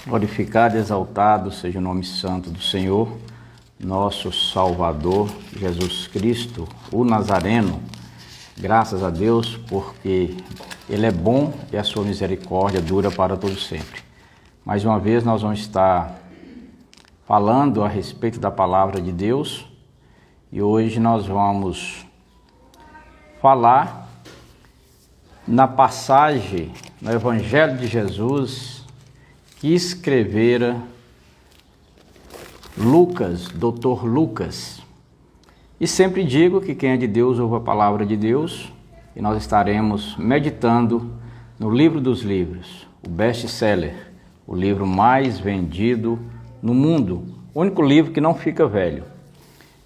Glorificado e exaltado seja o nome santo do Senhor, nosso Salvador, Jesus Cristo, o Nazareno. Graças a Deus, porque Ele é bom e a sua misericórdia dura para todo sempre. Mais uma vez nós vamos estar falando a respeito da palavra de Deus e hoje nós vamos falar na passagem no Evangelho de Jesus que escrevera Lucas, Dr. Lucas. E sempre digo que quem é de Deus ouve a palavra de Deus, e nós estaremos meditando no livro dos livros, o best-seller, o livro mais vendido no mundo, o único livro que não fica velho.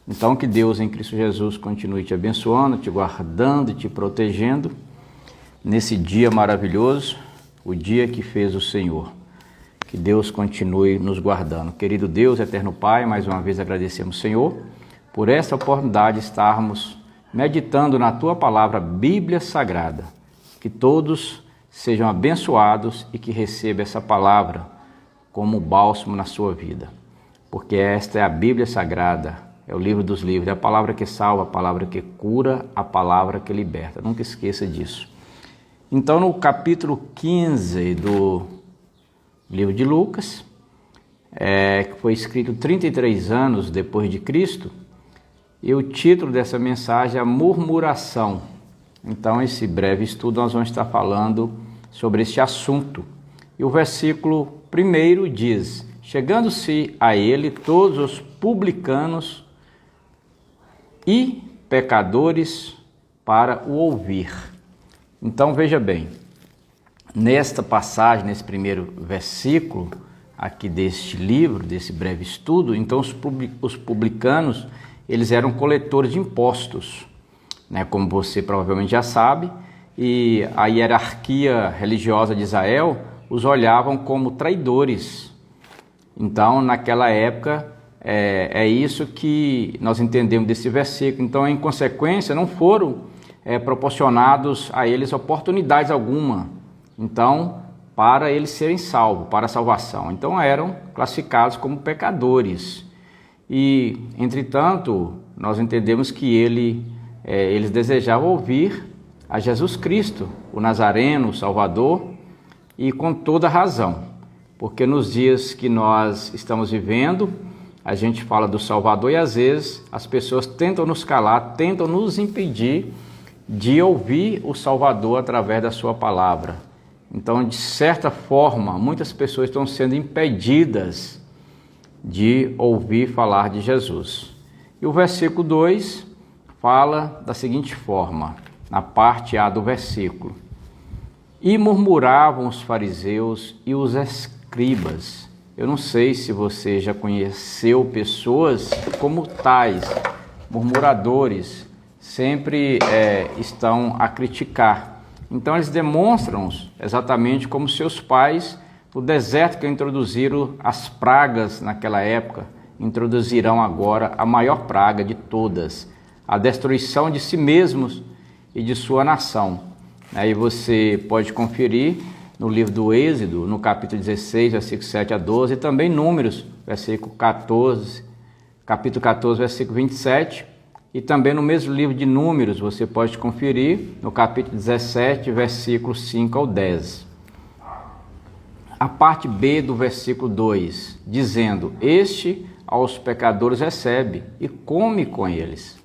Então que Deus em Cristo Jesus continue te abençoando, te guardando e te protegendo nesse dia maravilhoso, o dia que fez o Senhor. Que Deus continue nos guardando. Querido Deus, eterno Pai, mais uma vez agradecemos, Senhor, por esta oportunidade de estarmos meditando na Tua palavra, Bíblia Sagrada. Que todos sejam abençoados e que recebam essa palavra como bálsamo na sua vida. Porque esta é a Bíblia Sagrada, é o livro dos livros, é a palavra que salva, a palavra que cura, a palavra que liberta. Nunca esqueça disso. Então, no capítulo 15 do livro de Lucas, que foi escrito 33 anos depois de Cristo, e o título dessa mensagem é a murmuração. Então, esse breve estudo nós vamos estar falando sobre este assunto. E o versículo 1 diz: chegando-se a ele todos os publicanos e pecadores para o ouvir. Então, veja bem, nesta passagem, nesse primeiro versículo aqui deste livro, desse breve estudo, então os publicanos, eles eram coletores de impostos, né, como você provavelmente já sabe, e a hierarquia religiosa de Israel os olhavam como traidores. Então, naquela época, é isso que nós entendemos desse versículo. Então, em consequência, não foram proporcionados a eles oportunidades alguma. Então, para eles serem salvos, para a salvação. Então, eram classificados como pecadores. E, entretanto, nós entendemos que eles desejavam ouvir a Jesus Cristo, o Nazareno, o Salvador, e com toda razão. Porque nos dias que nós estamos vivendo, a gente fala do Salvador e às vezes as pessoas tentam nos calar, tentam nos impedir de ouvir o Salvador através da sua palavra. Então, de certa forma, muitas pessoas estão sendo impedidas de ouvir falar de Jesus. E o versículo 2 fala da seguinte forma, na parte A do versículo: e murmuravam os fariseus e os escribas. Eu não sei se você já conheceu pessoas como tais, murmuradores, sempre estão a criticar. Então eles demonstram exatamente como seus pais, no deserto que introduziram as pragas naquela época, introduzirão agora a maior praga de todas, a destruição de si mesmos e de sua nação. Aí você pode conferir no livro do Êxodo, no capítulo 16, versículo 7 a 12, e também Números, capítulo 14, versículo 27, e também no mesmo livro de Números, você pode conferir no capítulo 17, versículos 5 ao 10. A parte B do versículo 2, dizendo: este aos pecadores recebe e come com eles.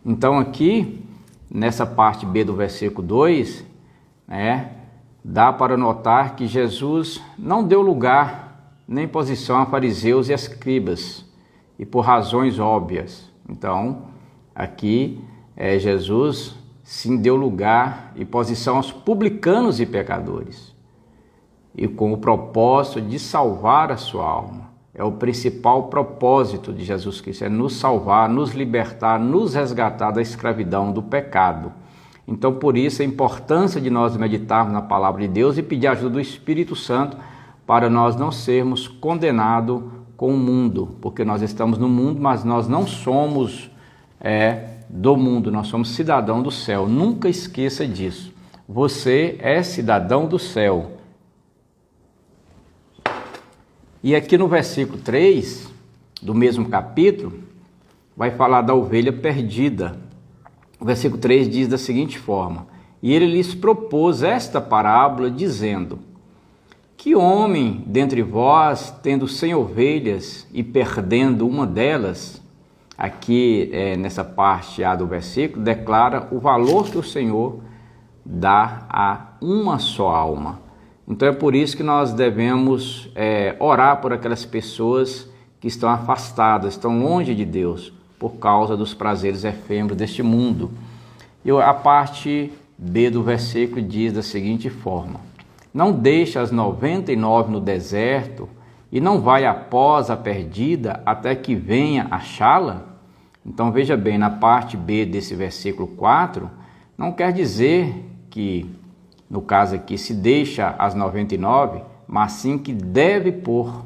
Então aqui, nessa parte B do versículo 2, dá para notar que Jesus não deu lugar nem posição a fariseus e escribas, e por razões óbvias. Então, aqui Jesus sim deu lugar e posição aos publicanos e pecadores, e com o propósito de salvar a sua alma. É o principal propósito de Jesus Cristo, é nos salvar, nos libertar, nos resgatar da escravidão, do pecado. Então, por isso, a importância de nós meditarmos na palavra de Deus e pedir a ajuda do Espírito Santo para nós não sermos condenados com o mundo, porque nós estamos no mundo, mas nós não somos do mundo, nós somos cidadão do céu. Nunca esqueça disso. Você é cidadão do céu. E aqui no versículo 3 do mesmo capítulo, vai falar da ovelha perdida. O versículo 3 diz da seguinte forma: e ele lhes propôs esta parábola, dizendo: que homem dentre vós, tendo 100 ovelhas e perdendo uma delas, aqui nessa parte A do versículo, declara o valor que o Senhor dá a uma só alma. Então é por isso que nós devemos orar por aquelas pessoas que estão afastadas, estão longe de Deus, por causa dos prazeres efêmeros deste mundo. E a parte B do versículo diz da seguinte forma: não deixa as 99 no deserto e não vai após a perdida até que venha achá-la? Então veja bem, na parte B desse versículo 4, não quer dizer que, no caso aqui, se deixa as 99, mas sim que deve pôr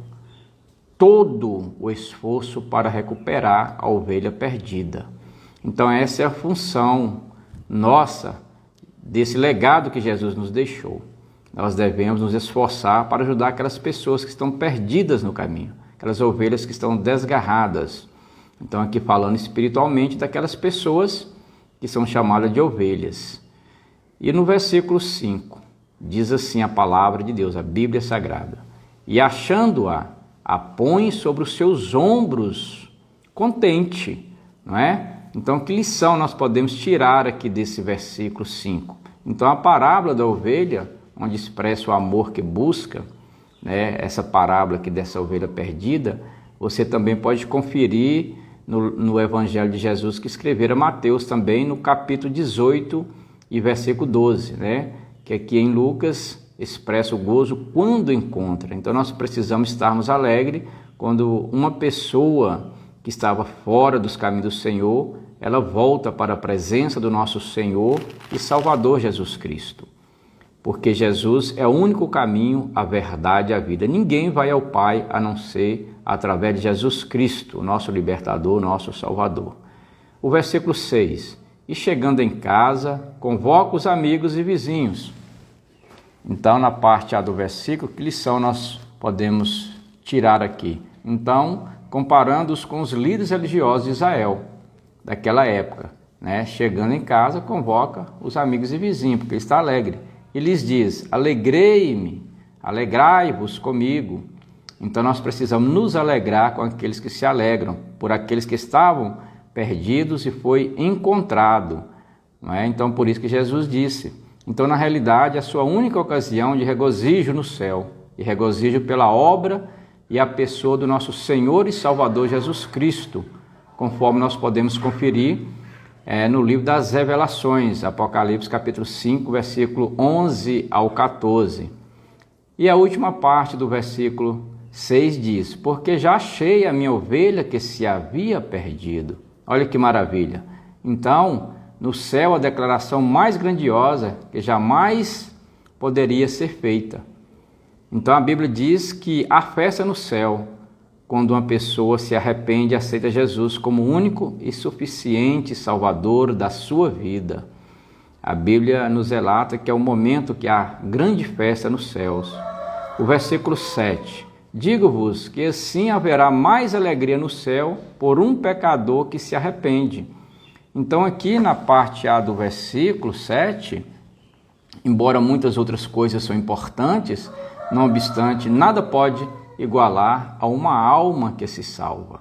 todo o esforço para recuperar a ovelha perdida. Então essa é a função nossa desse legado que Jesus nos deixou. Nós devemos nos esforçar para ajudar aquelas pessoas que estão perdidas no caminho, aquelas ovelhas que estão desgarradas. Então aqui falando espiritualmente daquelas pessoas que são chamadas de ovelhas. E no versículo 5, diz assim a palavra de Deus, a Bíblia Sagrada: e achando-a, a põe sobre os seus ombros, contente, não é? Então que lição nós podemos tirar aqui desse versículo 5? Então a parábola da ovelha, onde expressa o amor que busca, né? Essa parábola aqui dessa ovelha perdida, você também pode conferir no Evangelho de Jesus que escrevera Mateus também, no capítulo 18 e versículo 12, né? Que aqui em Lucas expressa o gozo quando encontra. Então nós precisamos estarmos alegres quando uma pessoa que estava fora dos caminhos do Senhor, ela volta para a presença do nosso Senhor e Salvador Jesus Cristo. Porque Jesus é o único caminho, a verdade e a vida. Ninguém vai ao Pai a não ser através de Jesus Cristo, nosso libertador, nosso Salvador. O versículo 6: e chegando em casa, convoca os amigos e vizinhos. Então, na parte A do versículo, que lição nós podemos tirar aqui? Então, comparando-os com os líderes religiosos de Israel, daquela época, né? Chegando em casa, convoca os amigos e vizinhos, porque ele está alegre. E lhes diz: alegrei-me, alegrai-vos comigo. Então nós precisamos nos alegrar com aqueles que se alegram, por aqueles que estavam perdidos e foi encontrado. Não é? Então por isso que Jesus disse. Então na realidade a sua única ocasião de regozijo no céu, e regozijo pela obra e a pessoa do nosso Senhor e Salvador Jesus Cristo, conforme nós podemos conferir no livro das Revelações, Apocalipse capítulo 5, versículo 11 ao 14. E a última parte do versículo 6 diz: porque já achei a minha ovelha que se havia perdido. Olha que maravilha! Então, no céu, a declaração mais grandiosa que jamais poderia ser feita. Então a Bíblia diz que há festa no céu quando uma pessoa se arrepende e aceita Jesus como único e suficiente Salvador da sua vida. A Bíblia nos relata que é o momento que há grande festa nos céus. O versículo 7: digo-vos que assim haverá mais alegria no céu por um pecador que se arrepende. Então aqui na parte A do versículo 7, embora muitas outras coisas são importantes, não obstante, nada pode igualar a uma alma que se salva.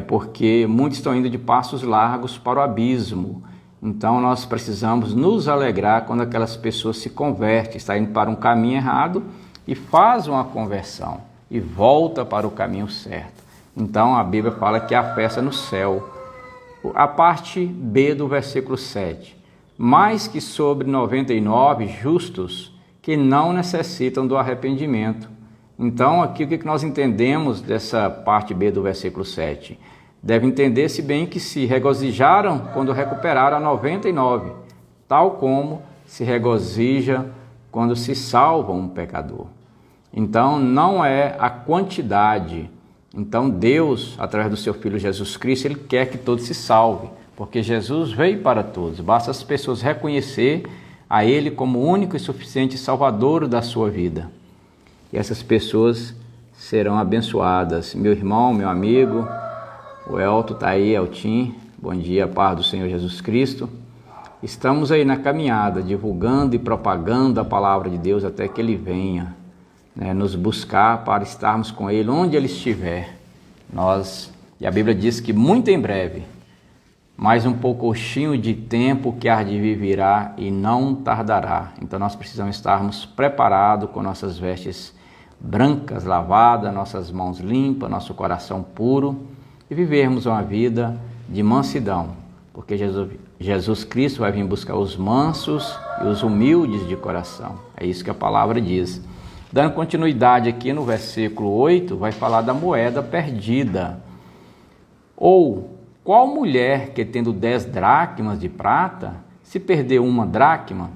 Porque muitos estão indo de passos largos para o abismo. Então nós precisamos nos alegrar quando aquelas pessoas se convertem, estão indo para um caminho errado e fazem uma conversão e volta para o caminho certo. Então a Bíblia fala que há festa no céu. A parte B do versículo 7: mais que sobre 99 justos que não necessitam do arrependimento. Então aqui o que nós entendemos dessa parte B do versículo 7? Deve entender-se bem que se regozijaram quando recuperaram a 99, tal como se regozija quando se salva um pecador. Então não é a quantidade. Então Deus, através do seu Filho Jesus Cristo, Ele quer que todos se salvem, porque Jesus veio para todos. Basta as pessoas reconhecer a Ele como único e suficiente Salvador da sua vida. E essas pessoas serão abençoadas. Meu irmão, meu amigo, o Elton está aí, Eltim, bom dia, paz do Senhor Jesus Cristo. Estamos aí na caminhada, divulgando e propagando a palavra de Deus até que Ele venha, né, nos buscar para estarmos com Ele onde Ele estiver. E a Bíblia diz que muito em breve, mais um pouquinho de tempo que há de vir virá e não tardará. Então nós precisamos estarmos preparados com nossas vestes brancas, lavadas, nossas mãos limpas, nosso coração puro e vivermos uma vida de mansidão, porque Jesus Cristo vai vir buscar os mansos e os humildes de coração. É isso que a palavra diz. Dando continuidade aqui no versículo 8, vai falar da moeda perdida. Ou qual mulher que tendo 10 dracmas de prata, se perder uma dracma?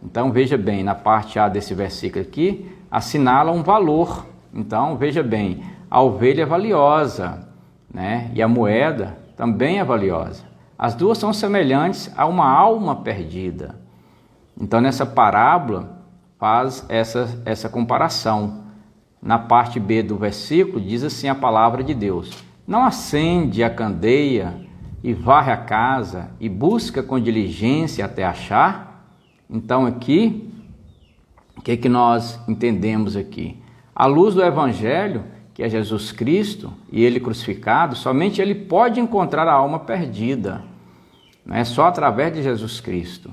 Então veja bem, na parte A desse versículo aqui, assinala um valor. Então veja bem, a ovelha é valiosa, né? E a moeda também é valiosa. As duas são semelhantes a uma alma perdida. Então nessa parábola faz essa comparação. Na parte B do versículo diz assim a palavra de Deus: não acende a candeia e varre a casa e busca com diligência até achar? Então aqui, o que nós entendemos aqui? À luz do Evangelho, que é Jesus Cristo e Ele crucificado, somente Ele pode encontrar a alma perdida. Não é só através de Jesus Cristo.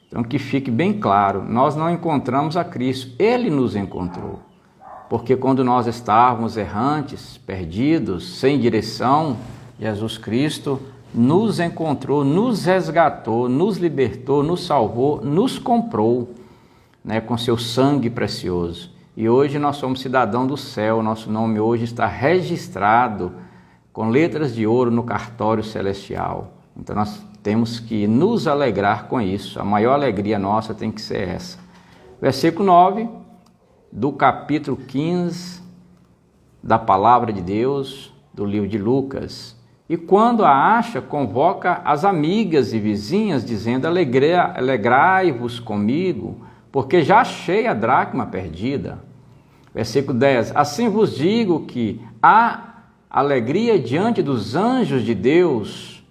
Então que fique bem claro, nós não encontramos a Cristo, Ele nos encontrou. Porque quando nós estávamos errantes, perdidos, sem direção, Jesus Cristo nos encontrou, nos resgatou, nos libertou, nos salvou, nos comprou, né, com seu sangue precioso. E hoje nós somos cidadãos do céu, nosso nome hoje está registrado com letras de ouro no cartório celestial. Então nós temos que nos alegrar com isso, a maior alegria nossa tem que ser essa. Versículo 9... do capítulo 15 da palavra de Deus, do livro de Lucas. E quando a acha, convoca as amigas e vizinhas, dizendo: alegrai-vos comigo, porque já achei a dracma perdida. Versículo 10. Assim vos digo que há alegria diante dos anjos de Deus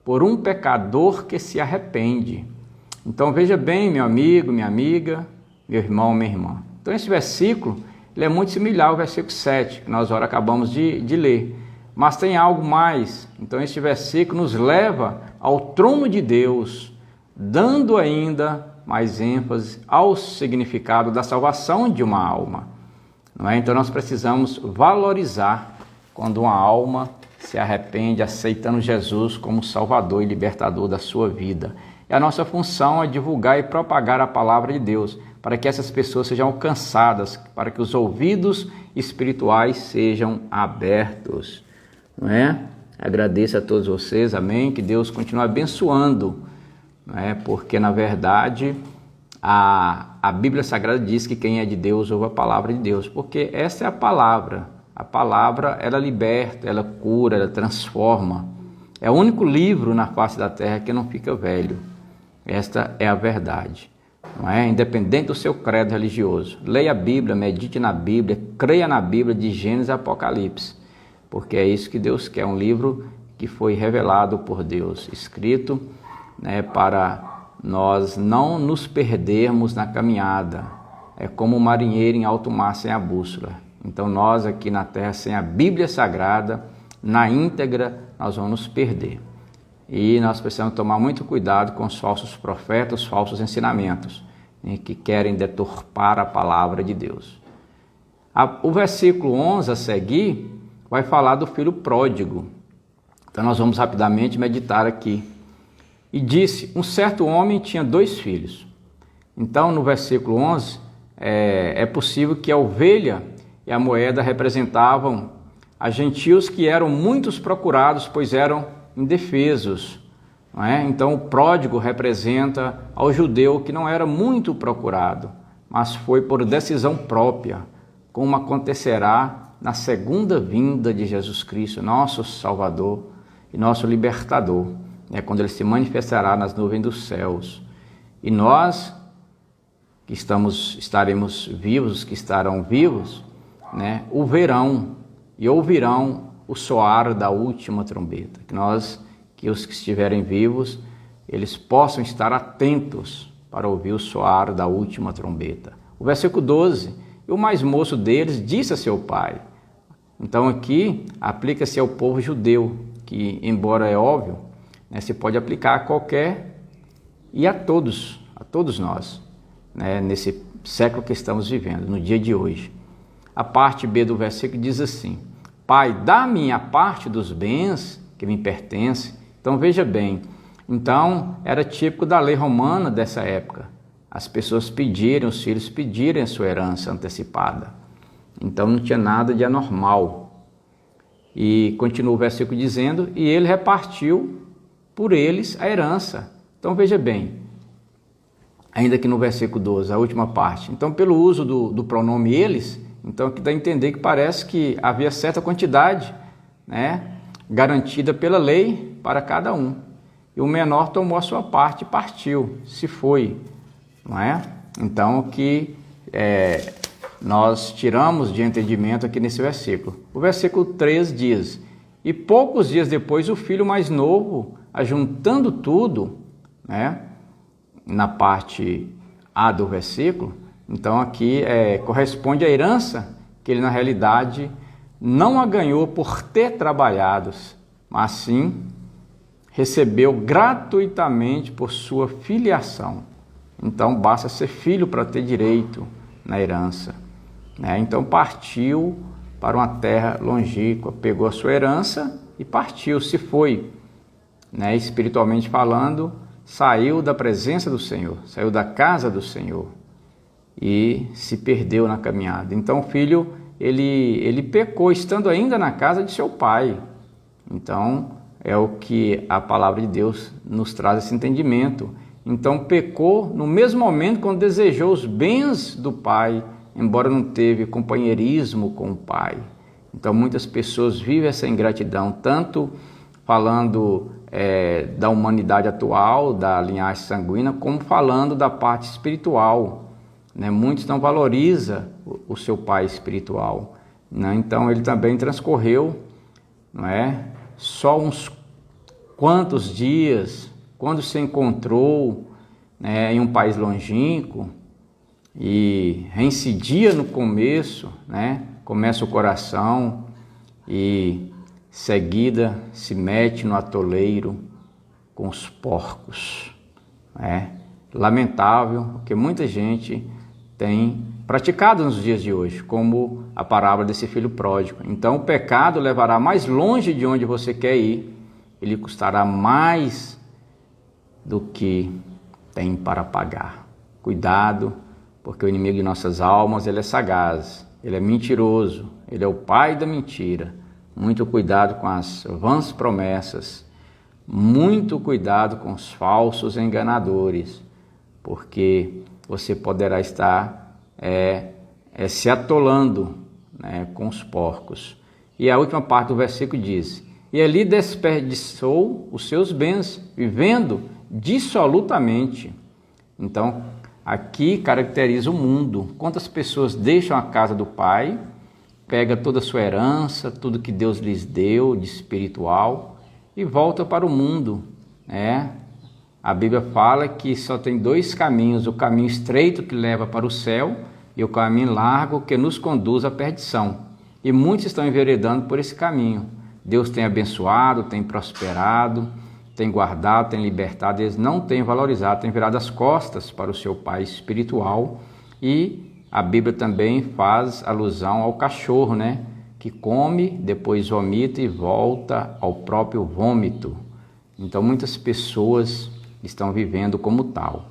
por um pecador que se arrepende. Então veja bem, meu amigo, minha amiga, meu irmão, minha irmã. Então esse versículo ele é muito similar ao versículo 7, que nós agora acabamos de ler. Mas tem algo mais. Então este versículo nos leva ao trono de Deus, dando ainda mais ênfase ao significado da salvação de uma alma. Não é? Então nós precisamos valorizar quando uma alma se arrepende, aceitando Jesus como Salvador e Libertador da sua vida. E a nossa função é divulgar e propagar a palavra de Deus, para que essas pessoas sejam alcançadas, para que os ouvidos espirituais sejam abertos. Não é? Agradeço a todos vocês, amém? Que Deus continue abençoando, não é? Porque na verdade a Bíblia Sagrada diz que quem é de Deus ouve a palavra de Deus, porque essa é a palavra. A palavra, ela liberta, ela cura, ela transforma. É o único livro na face da terra que não fica velho. Esta é a verdade. Não é? Independente do seu credo religioso. Leia a Bíblia, medite na Bíblia, creia na Bíblia de Gênesis e Apocalipse, porque é isso que Deus quer, um livro que foi revelado por Deus, escrito, né, para nós não nos perdermos na caminhada. É como um marinheiro em alto mar sem a bússola. Então nós aqui na terra, sem a Bíblia Sagrada, na íntegra, nós vamos nos perder. E nós precisamos tomar muito cuidado com os falsos profetas, os falsos ensinamentos, né, que querem deturpar a palavra de Deus. O versículo 11 a seguir vai falar do filho pródigo. Então nós vamos rapidamente meditar aqui. E disse: um certo homem tinha 2 filhos. Então no versículo 11 é possível que a ovelha e a moeda representavam a gentios que eram muitos procurados, pois eram indefesos. Não é? Então o pródigo representa ao judeu que não era muito procurado, mas foi por decisão própria, como acontecerá na segunda vinda de Jesus Cristo, nosso Salvador e nosso Libertador, né? Quando Ele se manifestará nas nuvens dos céus. E nós que estaremos vivos, que estarão vivos, né, o verão e ouvirão o soar da última trombeta. Que os que estiverem vivos, eles possam estar atentos para ouvir o soar da última trombeta. O versículo 12, e o mais moço deles disse a seu pai. Então aqui aplica-se ao povo judeu, que embora é óbvio, né, se pode aplicar a qualquer e a todos nós, né, nesse século que estamos vivendo, no dia de hoje. A parte B do versículo diz assim: Pai, dá-me a parte dos bens que me pertencem. Então veja bem, então era típico da lei romana dessa época, as pessoas pedirem, os filhos pedirem a sua herança antecipada. Então não tinha nada de anormal. E continua o versículo dizendo, e ele repartiu por eles a herança. Então veja bem, ainda que no versículo 12, a última parte. Então pelo uso do pronome eles, então aqui dá a entender que parece que havia certa quantidade, né, garantida pela lei para cada um. E o menor tomou a sua parte e partiu, se foi, não é? Então o que nós tiramos de entendimento aqui nesse versículo. O versículo 3 diz, e poucos dias depois o filho mais novo, ajuntando tudo, né, na parte A do versículo, então aqui corresponde à herança que ele na realidade não a ganhou por ter trabalhado, mas sim recebeu gratuitamente por sua filiação. Então basta ser filho para ter direito na herança, né? Então partiu para uma terra longínqua, pegou a sua herança e partiu, se foi, né? Espiritualmente falando, saiu da presença do Senhor, saiu da casa do Senhor e se perdeu na caminhada. Então o filho, ele pecou estando ainda na casa de seu pai. Então é o que a palavra de Deus nos traz esse entendimento. Então pecou no mesmo momento quando desejou os bens do pai, embora não teve companheirismo com o pai. Então muitas pessoas vivem essa ingratidão, tanto falando da humanidade atual, da linhagem sanguínea, como falando da parte espiritual, né? Muitos não valorizam o seu pai espiritual, né? Então ele também transcorreu, não é? Só uns quantos dias, quando se encontrou, né, em um país longínquo e reincidia no começo, né? Começa o coração e seguida se mete no atoleiro com os porcos, né? Lamentável, porque muita gente tem praticado nos dias de hoje, como a parábola desse filho pródigo. Então o pecado levará mais longe de onde você quer ir, ele custará mais do que tem para pagar. Cuidado, porque o inimigo de nossas almas, ele é sagaz, ele é mentiroso, ele é o pai da mentira. Muito cuidado com as vãs promessas, muito cuidado com os falsos enganadores, porque você poderá estar se atolando, né, com os porcos. E a última parte do versículo diz, e ali desperdiçou os seus bens, vivendo dissolutamente. Então, aqui caracteriza o mundo. Quantas pessoas deixam a casa do pai, pega toda a sua herança, tudo que Deus lhes deu de espiritual e volta para o mundo, né? A Bíblia fala que só tem dois caminhos, o caminho estreito que leva para o céu e o caminho largo que nos conduz à perdição. E muitos estão enveredando por esse caminho. Deus tem abençoado, tem prosperado, tem guardado, tem libertado, eles não têm valorizado, têm virado as costas para o seu pai espiritual. E a Bíblia também faz alusão ao cachorro, né? Que come, depois vomita e volta ao próprio vômito. Então muitas pessoas estão vivendo como tal.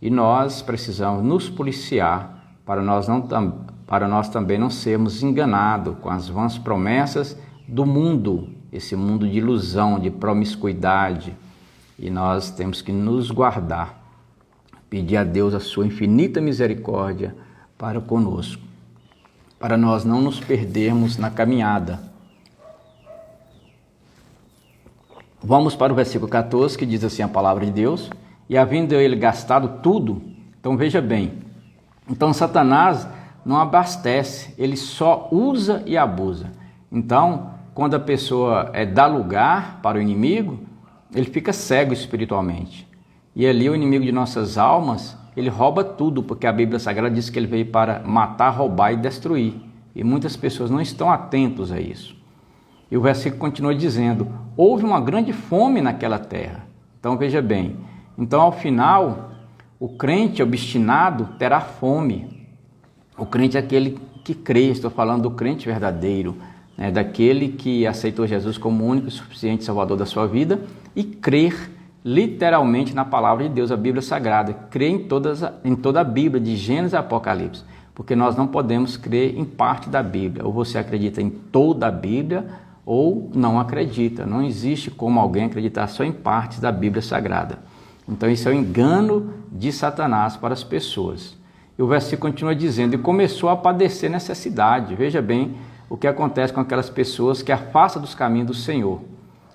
E nós precisamos nos policiar para nós também não sermos enganados com as vãs promessas do mundo, esse mundo de ilusão, de promiscuidade. E nós temos que nos guardar, pedir a Deus a sua infinita misericórdia para conosco, para nós não nos perdermos na caminhada. Vamos para o versículo 14, que diz assim a palavra de Deus, e havendo ele gastado tudo, então veja bem, então Satanás não abastece, ele só usa e abusa. Então, quando a pessoa dá lugar para o inimigo, ele fica cego espiritualmente. E ali o inimigo de nossas almas, ele rouba tudo, porque a Bíblia Sagrada diz que ele veio para matar, roubar e destruir. E muitas pessoas não estão atentos a isso. E o versículo continua dizendo, houve uma grande fome naquela terra. Então veja bem, então ao final, o crente obstinado terá fome. O crente é aquele que crê, estou falando do crente verdadeiro, né? Daquele que aceitou Jesus como o único e suficiente Salvador da sua vida e crer literalmente na palavra de Deus, a Bíblia Sagrada. Crer em toda a Bíblia, de Gênesis a Apocalipse, porque nós não podemos crer em parte da Bíblia. Ou você acredita em toda a Bíblia ou não acredita. Não existe como alguém acreditar só em partes da Bíblia Sagrada. Então isso é o engano de Satanás para as pessoas. E o versículo continua dizendo, e começou a padecer necessidade. Veja bem o que acontece com aquelas pessoas que afastam dos caminhos do Senhor,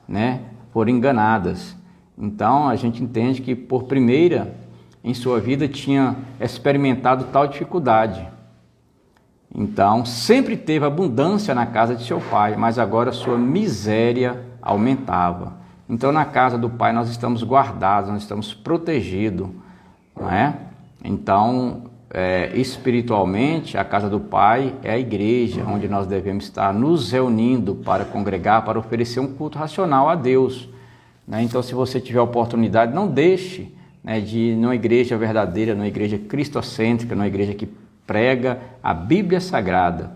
né? Foram enganadas. Então a gente entende que por primeira em sua vida tinha experimentado tal dificuldade. Então sempre teve abundância na casa de seu pai, mas agora sua miséria aumentava. Então na casa do pai nós estamos guardados, nós estamos protegidos, não é? Então espiritualmente a casa do pai é a igreja, onde nós devemos estar nos reunindo para congregar, para oferecer um culto racional a Deus. Então, se você tiver oportunidade, não deixe de ir numa igreja verdadeira, numa igreja cristocêntrica, numa igreja que prega a Bíblia Sagrada.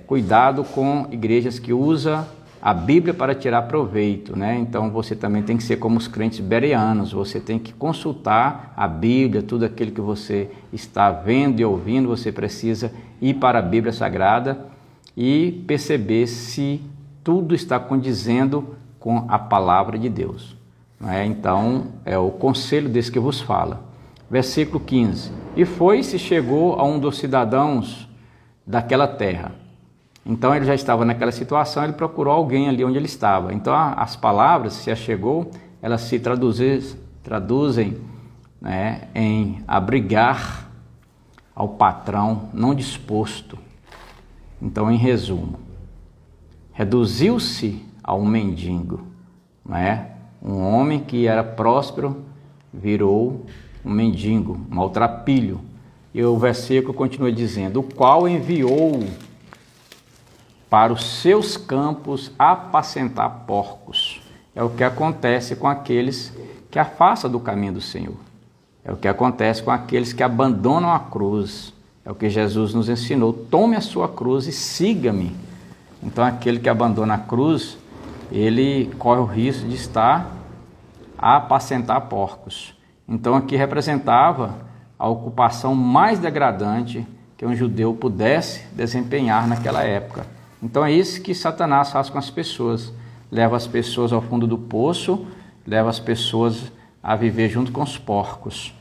Cuidado com igrejas que usam a Bíblia para tirar proveito. Então, você também tem que ser como os crentes bereanos, você tem que consultar a Bíblia, tudo aquilo que você está vendo e ouvindo, você precisa ir para a Bíblia Sagrada e perceber se tudo está condizendo com a palavra de Deus. Então, é o conselho desse que vos fala. Versículo 15. E foi-se, chegou a um dos cidadãos daquela terra. Então, ele já estava naquela situação, ele procurou alguém ali onde ele estava. Então, as palavras, se achegou, elas se traduzem em abrigar ao patrão não disposto. Então, em resumo, reduziu-se a um mendigo, um homem que era próspero virou um mendigo, um maltrapilho. E o versículo continua dizendo, o qual enviou para os seus campos apacentar porcos. É o que acontece com aqueles que afastam do caminho do Senhor. É o que acontece com aqueles que abandonam a cruz. É o que Jesus nos ensinou, tome a sua cruz e siga-me. Então aquele que abandona a cruz, ele corre o risco de estar a apacentar porcos. Então aqui representava a ocupação mais degradante que um judeu pudesse desempenhar naquela época. Então é isso que Satanás faz com as pessoas. Leva as pessoas ao fundo do poço, leva as pessoas a viver junto com os porcos.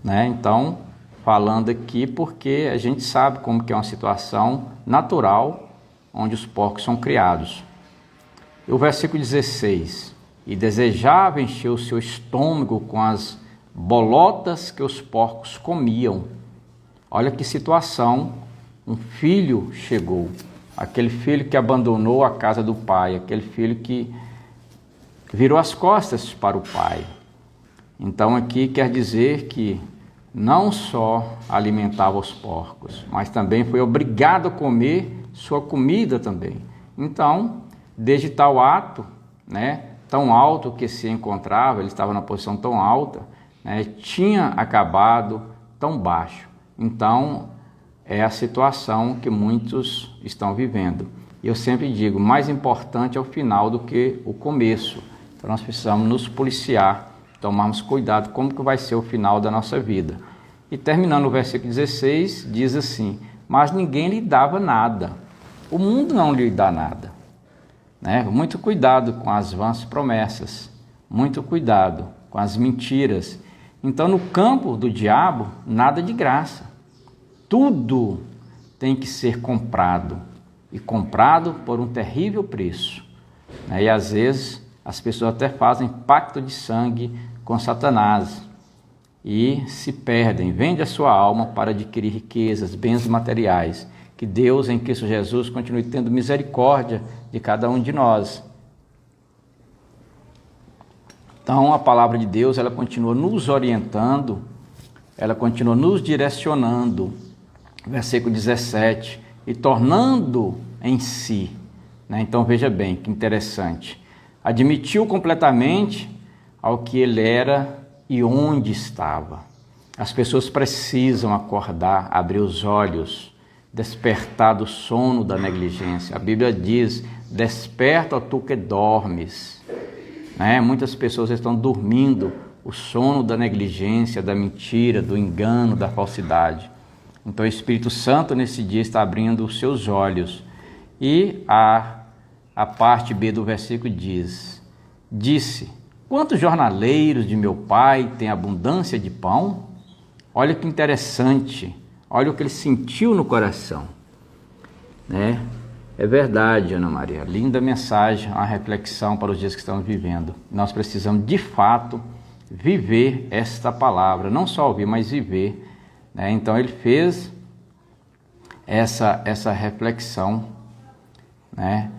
Então, falando aqui porque a gente sabe como que é uma situação natural onde os porcos são criados. E o versículo 16, e desejava encher o seu estômago com as bolotas que os porcos comiam. Olha que situação, um filho chegou, aquele filho que abandonou a casa do pai, aquele filho que virou as costas para o pai. Então aqui quer dizer que não só alimentava os porcos, mas também foi obrigado a comer sua comida também. Então, desde tal ato, tão alto que se encontrava, ele estava numa posição tão alta, tinha acabado tão baixo. Então, é a situação que muitos estão vivendo. E eu sempre digo, mais importante é o final do que o começo. Então, nós precisamos nos policiar, tomarmos cuidado como que vai ser o final da nossa vida. E terminando o versículo 16, diz assim, mas ninguém lhe dava nada. O mundo não lhe dá nada. Muito cuidado com as vãs promessas, muito cuidado com as mentiras. Então, no campo do diabo, nada de graça. Tudo tem que ser comprado, e comprado por um terrível preço. E às vezes as pessoas até fazem pacto de sangue com Satanás. e se perdem, vende a sua alma para adquirir riquezas, bens materiais. Que Deus, em Cristo Jesus, continue tendo misericórdia de cada um de nós. Então, a palavra de Deus, ela continua nos orientando, ela continua nos direcionando. Versículo 17, e tornando em si, né? Então, veja bem, que interessante. Admitiu completamente ao que ele era e onde estava. As pessoas precisam acordar, abrir os olhos, despertar do sono da negligência. A Bíblia diz, desperta, ó tu que dormes. Né? Muitas pessoas estão dormindo o sono da negligência, da mentira, do engano, da falsidade. Então o Espírito Santo nesse dia está abrindo os seus olhos. E a parte B do versículo diz, disse, quantos jornaleiros de meu pai têm abundância de pão? Olha que interessante, olha o que ele sentiu no coração, né? É verdade, Ana Maria, linda mensagem, uma reflexão para os dias que estamos vivendo. Nós precisamos, de fato, viver esta palavra, não só ouvir, mas viver, né? Então ele fez essa reflexão, né?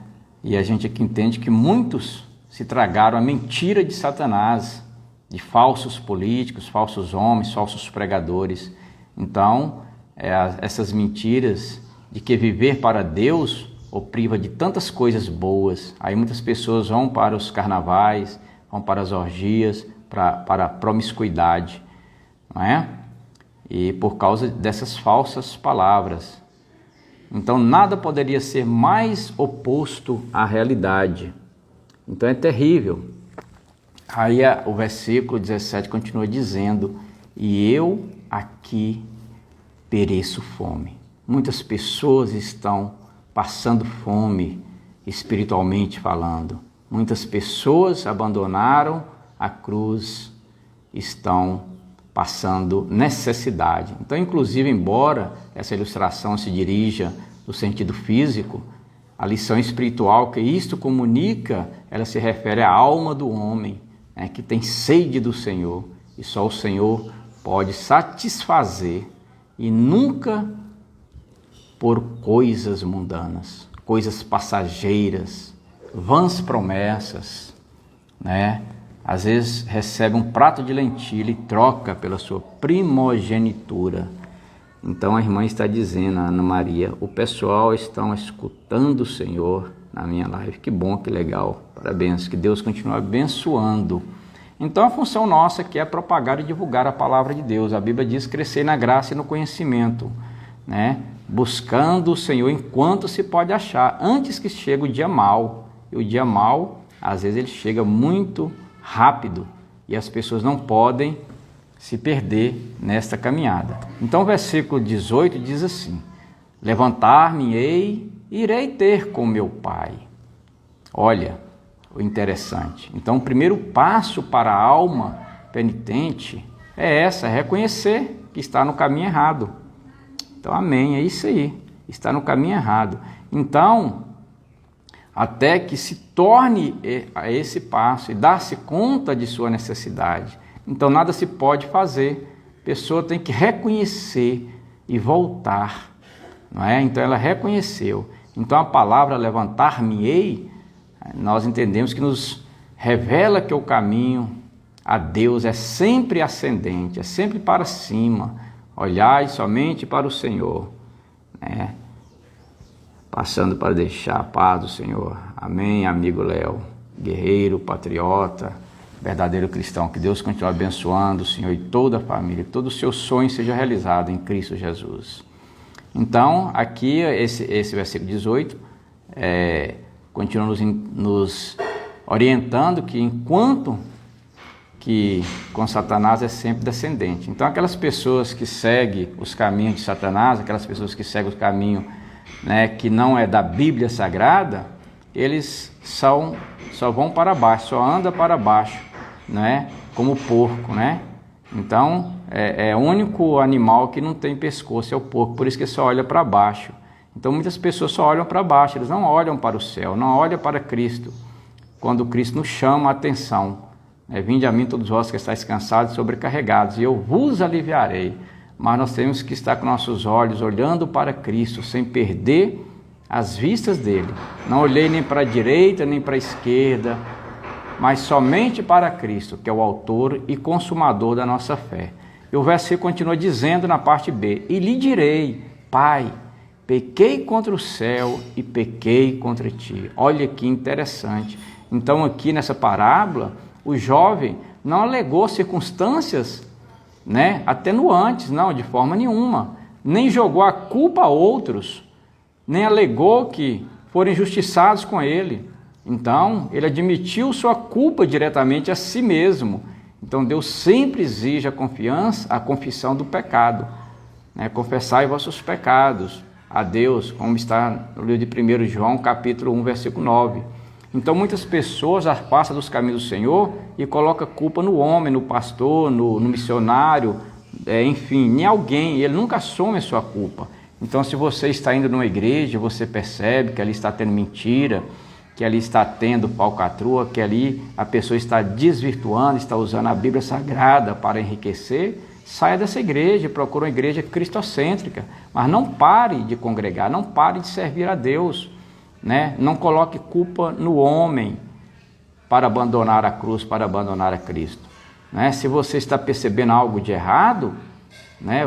E a gente aqui entende que muitos se tragaram a mentira de Satanás, de falsos políticos, falsos homens, falsos pregadores. Então, essas mentiras de que viver para Deus o priva de tantas coisas boas. Aí muitas pessoas vão para os carnavais, vão para as orgias, para a promiscuidade, não é? E por causa dessas falsas palavras. Então, nada poderia ser mais oposto à realidade. Então, é terrível. Aí o versículo 17 continua dizendo, e eu aqui pereço fome. Muitas pessoas estão passando fome, espiritualmente falando. Muitas pessoas abandonaram a cruz, estão passando necessidade. Então, inclusive, embora essa ilustração se dirija no sentido físico, a lição espiritual que isto comunica, ela se refere à alma do homem, né, que tem sede do Senhor, e só o Senhor pode satisfazer, e nunca por coisas mundanas, coisas passageiras, vãs promessas, né? Às vezes recebe um prato de lentilha e troca pela sua primogenitura. Então a irmã está dizendo, a Ana Maria, o pessoal está escutando o Senhor na minha live. Que bom, que legal. Parabéns, que Deus continue abençoando. Então a função nossa aqui é propagar e divulgar a palavra de Deus. A Bíblia diz crescer na graça e no conhecimento, né? Buscando o Senhor enquanto se pode achar, antes que chegue o dia mau. E o dia mau, às vezes ele chega muito rápido e as pessoas não podem se perder nesta caminhada. Então o versículo 18 diz assim, levantar-me-ei e irei ter com meu pai. Olha o interessante. Então o primeiro passo para a alma penitente é reconhecer que está no caminho errado. Então amém, é isso aí, está no caminho errado. Então, até que se torne a esse passo e dar-se conta de sua necessidade. Então nada se pode fazer, a pessoa tem que reconhecer e voltar, não é? Então ela reconheceu. Então a palavra levantar-me-ei, nós entendemos que nos revela que o caminho a Deus é sempre ascendente, é sempre para cima, olhai somente para o Senhor, né? Passando para deixar a paz do Senhor. Amém, amigo Léo, guerreiro, patriota, verdadeiro cristão. Que Deus continue abençoando o Senhor e toda a família, que todo o seu sonho seja realizado em Cristo Jesus. Então, aqui, esse versículo 18, continua nos orientando que enquanto que com Satanás é sempre descendente. Então, aquelas pessoas que seguem os caminhos de Satanás, aquelas pessoas que seguem o caminho, né, que não é da Bíblia Sagrada, eles só vão para baixo, só anda para baixo, né, como o porco, né? Então, é o único animal que não tem pescoço, é o porco, por isso que só olha para baixo. Então, muitas pessoas só olham para baixo, eles não olham para o céu, não olham para Cristo, quando Cristo nos chama a atenção, Vinde a mim todos vós que estáis cansados e sobrecarregados, e eu vos aliviarei. Mas nós temos que estar com nossos olhos olhando para Cristo, sem perder as vistas dele. Não olhei nem para a direita, nem para a esquerda, mas somente para Cristo, que é o autor e consumador da nossa fé. E o versículo continua dizendo na parte B: e lhe direi, Pai, pequei contra o céu e pequei contra ti. Olha que interessante. Então aqui nessa parábola, o jovem não alegou circunstâncias, atenuantes, não, de forma nenhuma. Nem jogou a culpa a outros, nem alegou que foram injustiçados com ele. Então, ele admitiu sua culpa diretamente a si mesmo. Então, Deus sempre exige a confissão do pecado. Confessai vossos pecados a Deus, como está no livro de 1 João, capítulo 1, versículo 9. Então, muitas pessoas afastam dos caminhos do Senhor e colocam culpa no homem, no pastor, no missionário, enfim, em alguém. Ele nunca assume a sua culpa. Então, se você está indo numa igreja, você percebe que ali está tendo mentira, que ali está tendo falcatrua, que ali a pessoa está desvirtuando, está usando a Bíblia Sagrada para enriquecer, saia dessa igreja e procure uma igreja cristocêntrica. Mas não pare de congregar, não pare de servir a Deus. Não coloque culpa no homem para abandonar a cruz, para abandonar a Cristo. Se você está percebendo algo de errado,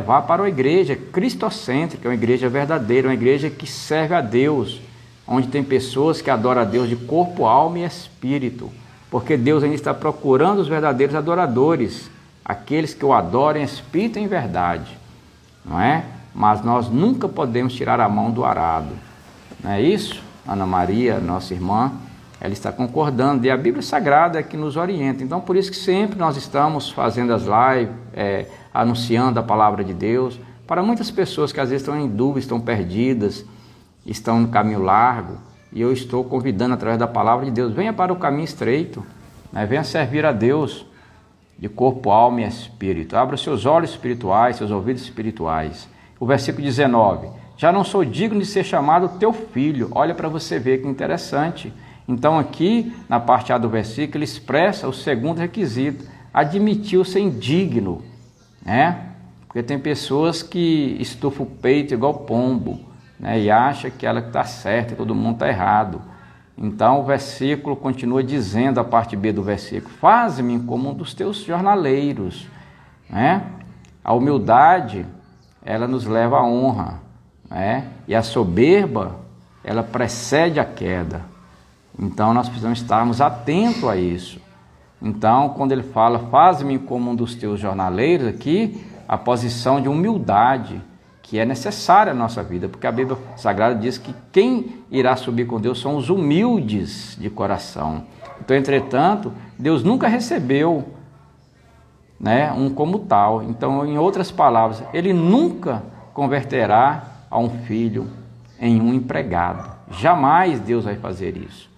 vá para uma igreja cristocêntrica, uma igreja verdadeira, uma igreja que serve a Deus, onde tem pessoas que adoram a Deus de corpo, alma e espírito, porque Deus ainda está procurando os verdadeiros adoradores, aqueles que o adoram em espírito e em verdade, Mas nós nunca podemos tirar a mão do arado, não é isso? Ana Maria, nossa irmã, ela está concordando, e a Bíblia Sagrada é que nos orienta. Então, por isso que sempre nós estamos fazendo as lives, anunciando a palavra de Deus, para muitas pessoas que às vezes estão em dúvida, estão perdidas, estão no caminho largo, e eu estou convidando através da palavra de Deus: venha para o caminho estreito, venha servir a Deus de corpo, alma e espírito. Abra os seus olhos espirituais, seus ouvidos espirituais. O versículo 19: já não sou digno de ser chamado teu filho. Olha para você ver que interessante. Então aqui, na parte A do versículo, ele expressa o segundo requisito: admitiu-se indigno, Porque tem pessoas que estufam o peito igual pombo, e acha que ela está certa e todo mundo está errado. Então o versículo continua dizendo, a parte B do versículo: faze-me como um dos teus jornaleiros. A humildade, ela nos leva à honra, e a soberba, ela precede a queda. Então nós precisamos estarmos atentos a isso. Então, quando ele fala faze-me como um dos teus jornaleiros, aqui a posição de humildade que é necessária na nossa vida, porque a Bíblia Sagrada diz que quem irá subir com Deus são os humildes de coração. Então, entretanto, Deus nunca recebeu um como tal. Então, em outras palavras, ele nunca converterá a um filho em um empregado. Jamais Deus vai fazer isso.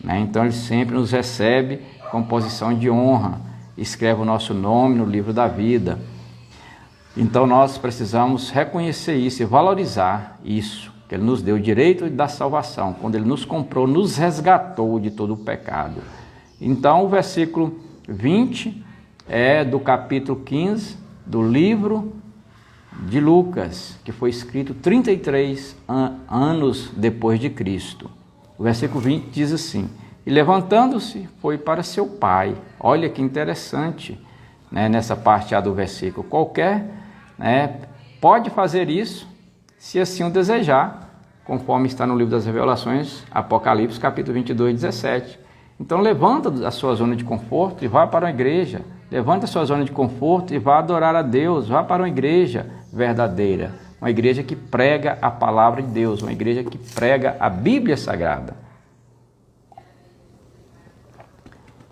Então ele sempre nos recebe com posição de honra, escreve o nosso nome no livro da vida. Então nós precisamos reconhecer isso e valorizar isso, que ele nos deu o direito da salvação, quando ele nos comprou, nos resgatou de todo o pecado. Então o versículo 20 é do capítulo 15 do livro de Lucas, que foi escrito 33 anos depois de Cristo. O versículo 20 diz assim: e levantando-se, foi para seu pai. Olha que interessante, nessa parte A do versículo. Qualquer pode fazer isso, se assim o desejar, conforme está no livro das Revelações, Apocalipse, capítulo 22, 17. Então levanta a sua zona de conforto e vá para uma igreja. Levanta a sua zona de conforto e vá adorar a Deus. Vá para uma igreja verdadeira, uma igreja que prega a palavra de Deus, uma igreja que prega a Bíblia Sagrada.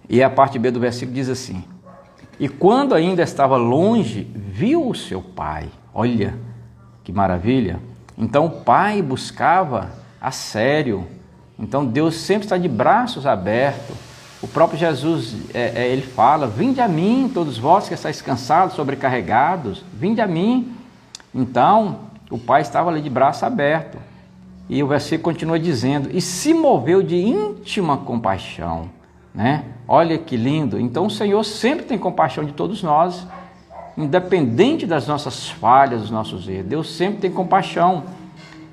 E a parte B do versículo diz assim: e quando ainda estava longe, viu o seu pai. Olha que maravilha! Então o pai buscava a sério. Então Deus sempre está de braços abertos. O próprio Jesus, ele fala: vinde a mim, todos vós que estáis cansados, sobrecarregados, vinde a mim. Então, o pai estava ali de braço aberto. E o versículo continua dizendo: e se moveu de íntima compaixão. né? Olha que lindo. Então o Senhor sempre tem compaixão de todos nós, independente das nossas falhas, dos nossos erros. Deus sempre tem compaixão.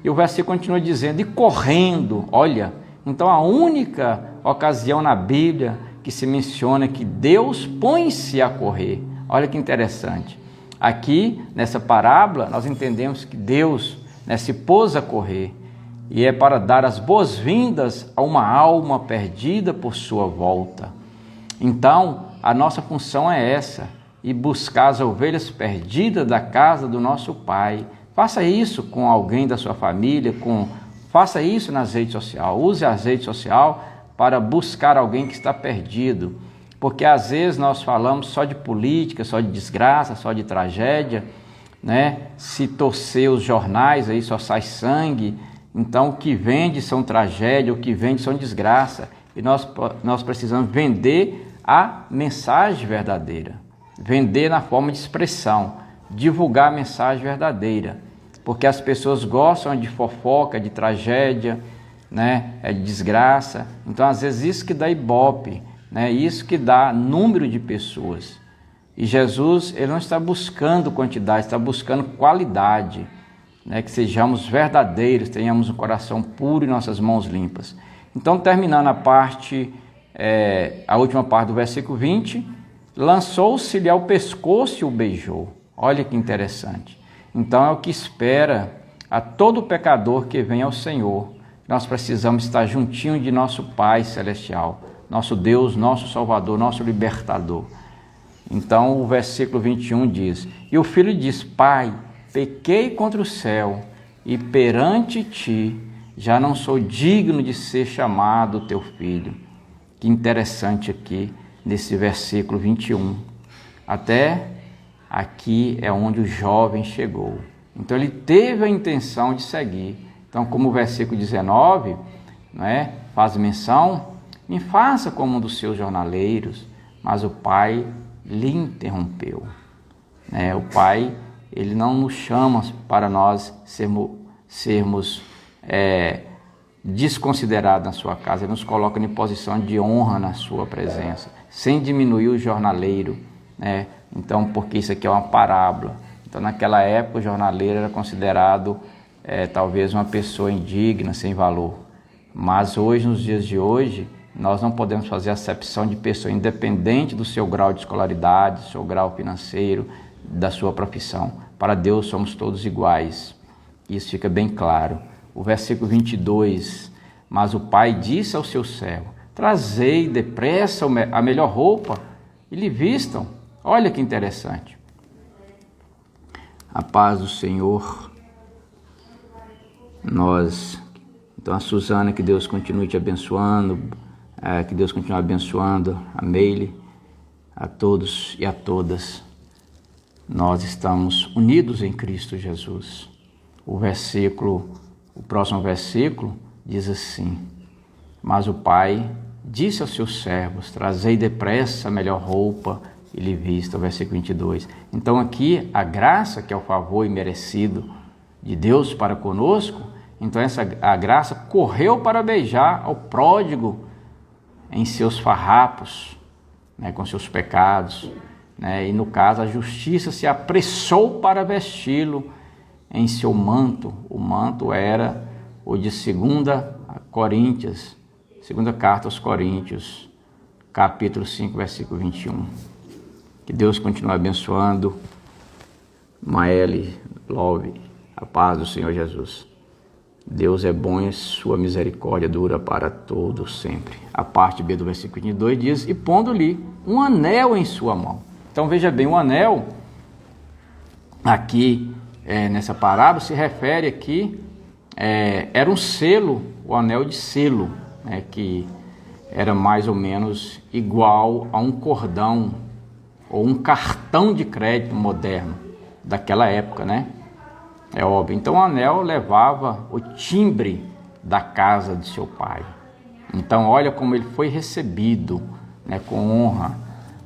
E o versículo continua dizendo, e correndo, olha, então a única ocasião na Bíblia que se menciona que Deus põe-se a correr. Olha que interessante. Aqui, nessa parábola, nós entendemos que Deus, né, se pôs a correr, e é para dar as boas-vindas a uma alma perdida por sua volta. Então, a nossa função é essa, e buscar as ovelhas perdidas da casa do nosso Pai. Faça isso com alguém da sua família, faça isso nas redes sociais, use as redes sociais para buscar alguém que está perdido, porque às vezes nós falamos só de política, só de desgraça, só de tragédia, né? Se torcer os jornais aí só sai sangue, então o que vende são tragédia, o que vende são desgraça, e nós precisamos vender a mensagem verdadeira, vender na forma de expressão, divulgar a mensagem verdadeira, porque as pessoas gostam de fofoca, de tragédia, né? É de desgraça. Então às vezes isso que dá ibope, né? Isso que dá número de pessoas. E Jesus, ele não está buscando quantidade, está buscando qualidade, né? Que sejamos verdadeiros, tenhamos um coração puro e nossas mãos limpas. Então, terminando a última parte do versículo 20, lançou-se-lhe ao pescoço e o beijou. Olha que interessante. Então é o que espera a todo pecador que vem ao Senhor. Nós precisamos estar juntinho de nosso Pai Celestial, nosso Deus, nosso Salvador, nosso Libertador. Então o versículo 21 diz, e o filho diz, Pai, pequei contra o céu e perante ti já não sou digno de ser chamado teu filho. Que interessante aqui nesse versículo 21. Até aqui é onde o jovem chegou. Então ele teve a intenção de seguir. Então, como o versículo 19, né, faz menção, me faça como um dos seus jornaleiros, mas o pai lhe interrompeu. O pai, ele não nos chama para nós sermos desconsiderados na sua casa, ele nos coloca em posição de honra na sua presença, sem diminuir o jornaleiro, né? Então, porque isso aqui é uma parábola. Então, naquela época, o jornaleiro era considerado talvez uma pessoa indigna, sem valor. Mas hoje, nos dias de hoje, nós não podemos fazer acepção de pessoa independente do seu grau de escolaridade, do seu grau financeiro, da sua profissão. Para Deus somos todos iguais. Isso fica bem claro. O versículo 22, mas o pai disse ao seu servo, trazei depressa a melhor roupa e lhe vistam. Olha que interessante. A paz do Senhor. Então a Suzana, que Deus continue te abençoando, que Deus continue abençoando a Meile, a todos e a todas. Nós estamos unidos em Cristo Jesus. O próximo versículo diz assim, mas o pai disse aos seus servos, trazei depressa a melhor roupa e lhe vista, o versículo 22. Então aqui a graça, que é o favor imerecido de Deus para conosco, então a graça correu para beijar ao pródigo em seus farrapos, né, com seus pecados, né, e no caso a justiça se apressou para vesti-lo em seu manto. O manto era o de 2 Coríntios, segunda carta aos Coríntios, capítulo 5, versículo 21. Que Deus continue abençoando. Maeli, Love, a paz do Senhor Jesus. Deus é bom e sua misericórdia dura para todos sempre. A parte B do versículo 22 diz, e pondo-lhe um anel em sua mão. Então veja bem, o anel aqui nessa parábola se refere aqui, era um selo, o anel de selo, né, que era mais ou menos igual a um cordão ou um cartão de crédito moderno daquela época, né? É óbvio. Então o anel levava o timbre da casa de seu pai. Então olha como ele foi recebido, né, com honra.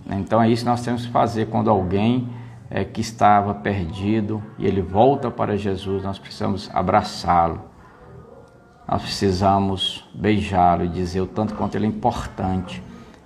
Então é isso que nós temos que fazer quando alguém que estava perdido e ele volta para Jesus, nós precisamos abraçá-lo. Nós precisamos beijá-lo e dizer o tanto quanto ele é importante.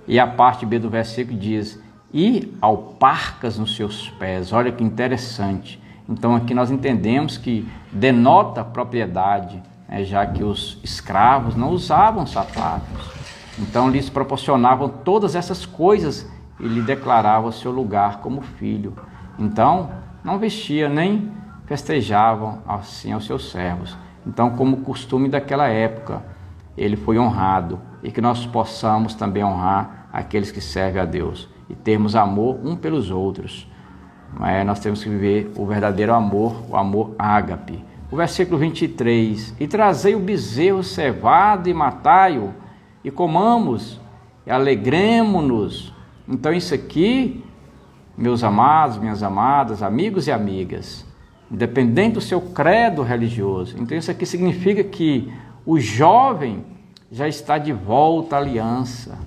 E a parte B do versículo diz: e alparcas nos seus pés. Olha que interessante. Então aqui nós entendemos que denota propriedade, né, já que os escravos não usavam sapatos. Então lhes proporcionavam todas essas coisas e lhe declaravam o seu lugar como filho. Então não vestia nem festejavam assim aos seus servos. Então, como costume daquela época, ele foi honrado, e que nós possamos também honrar aqueles que servem a Deus e termos amor um pelos outros. Nós temos que viver o verdadeiro amor, o amor ágape. O versículo 23: e trazei o bezerro cevado e matai-o, e comamos, e alegremo-nos. Então isso aqui, meus amados, minhas amadas, amigos e amigas, independente do seu credo religioso, então isso aqui significa que o jovem já está de volta à aliança.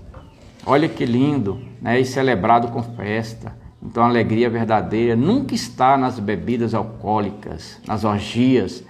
Olha que lindo, né? E celebrado com festa. Então a alegria verdadeira nunca está nas bebidas alcoólicas, nas orgias,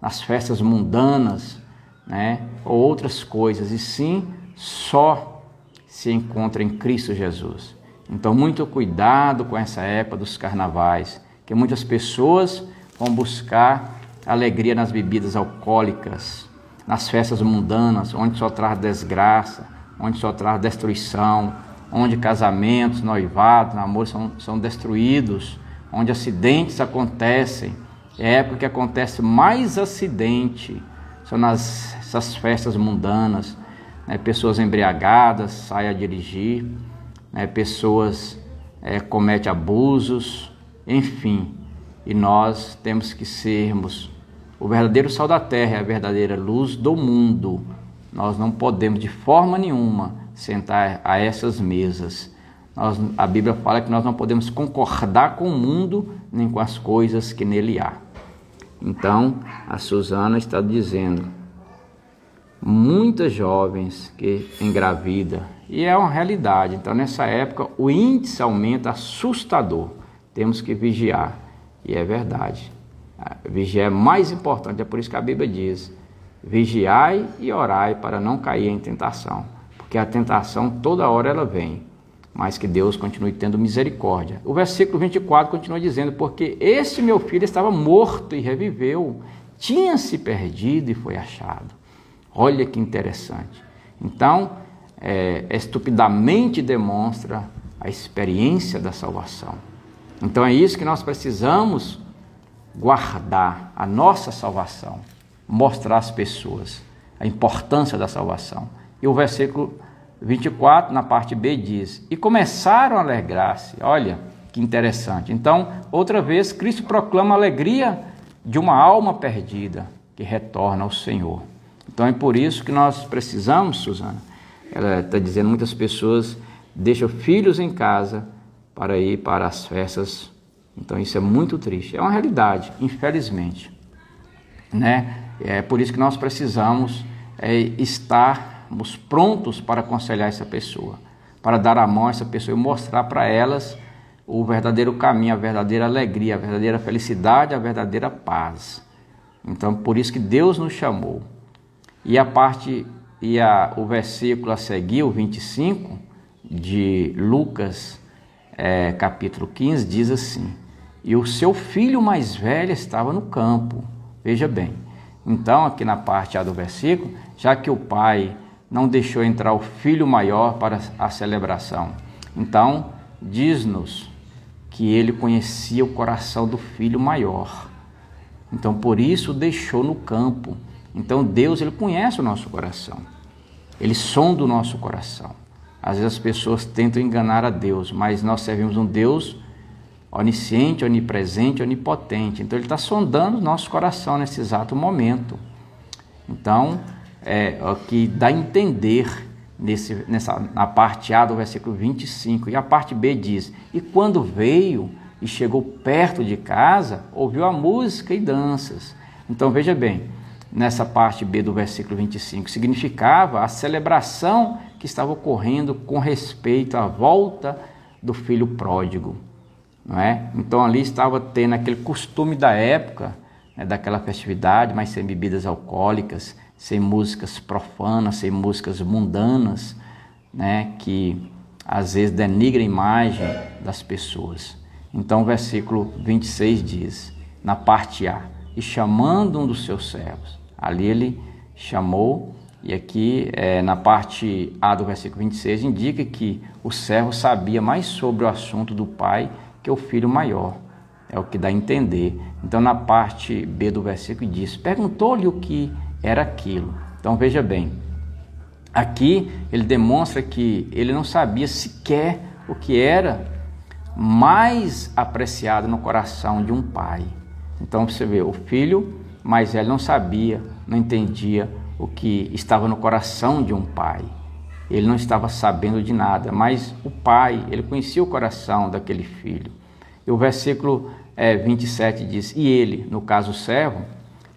nas festas mundanas, né? Ou outras coisas, e sim só se encontra em Cristo Jesus. Então muito cuidado com essa época dos carnavais, que muitas pessoas vão buscar alegria nas bebidas alcoólicas, nas festas mundanas, onde só traz desgraça, onde só traz destruição, onde casamentos, noivados, namoros são destruídos, onde acidentes acontecem. É a época que acontece mais acidente, são nessas festas mundanas, né? Pessoas embriagadas saem a dirigir, né? Pessoas cometem abusos, enfim. E nós temos que sermos o verdadeiro sal da terra, a verdadeira luz do mundo. Nós não podemos de forma nenhuma sentar a essas mesas. A Bíblia fala que nós não podemos concordar com o mundo nem com as coisas que nele há. Então, a Suzana está dizendo, muitas jovens que engravidam, e é uma realidade. Então, nessa época, o índice aumenta assustador. Temos que vigiar, e é verdade. Vigiar é mais importante, é por isso que a Bíblia diz: vigiai e orai para não cair em tentação, porque a tentação toda hora ela vem, mas que Deus continue tendo misericórdia. O versículo 24 continua dizendo: porque este meu filho estava morto e reviveu, tinha se perdido e foi achado. Olha que interessante. Então, estupidamente demonstra a experiência da salvação. Então é isso que nós precisamos guardar, a nossa salvação, mostrar às pessoas a importância da salvação. E o versículo 24, na parte B, diz: e começaram a alegrar-se. Olha que interessante. Então, outra vez, Cristo proclama a alegria de uma alma perdida que retorna ao Senhor. Então é por isso que nós precisamos, Suzana, ela está dizendo, muitas pessoas deixam filhos em casa para ir para as festas. Então isso é muito triste, é uma realidade, infelizmente, né? É por isso que nós precisamos estarmos prontos para aconselhar essa pessoa, para dar a mão a essa pessoa e mostrar para elas o verdadeiro caminho, a verdadeira alegria, a verdadeira felicidade, a verdadeira paz. Então por isso que Deus nos chamou. E o versículo a seguir, o 25 de Lucas, capítulo 15, diz assim: e o seu filho mais velho estava no campo. Veja bem, então aqui na parte A do versículo, já que o pai não deixou entrar o filho maior para a celebração, então diz-nos que ele conhecia o coração do filho maior, então por isso o deixou no campo. Então Deus, ele conhece o nosso coração, ele sonda o nosso coração. Às vezes as pessoas tentam enganar a Deus, mas nós servimos um Deus onisciente, onipresente, onipotente. Então ele está sondando o nosso coração nesse exato momento. Então, o que dá a entender na parte A do versículo 25. E a parte B diz: e quando veio e chegou perto de casa, ouviu a música e danças. Então veja bem, nessa parte B do versículo 25, significava a celebração que estava ocorrendo com respeito à volta do filho pródigo, não é? Então ali estava tendo aquele costume da época, né, daquela festividade, mas sem bebidas alcoólicas, sem músicas profanas, sem músicas mundanas, né, que às vezes denigra a imagem das pessoas. Então o versículo 26 diz, na parte A, e chamando um dos seus servos. Ali ele chamou, e aqui na parte A do versículo 26 indica que o servo sabia mais sobre o assunto do pai que o filho maior. É o que dá a entender. Então na parte B do versículo diz, perguntou-lhe o que era aquilo. Então veja bem, aqui ele demonstra que ele não sabia sequer o que era mais apreciado no coração de um pai. Então você vê, o filho mais velho não sabia, não entendia o que estava no coração de um pai. Ele não estava sabendo de nada, mas o pai, ele conhecia o coração daquele filho. E o versículo 27 diz, e ele, no caso o servo,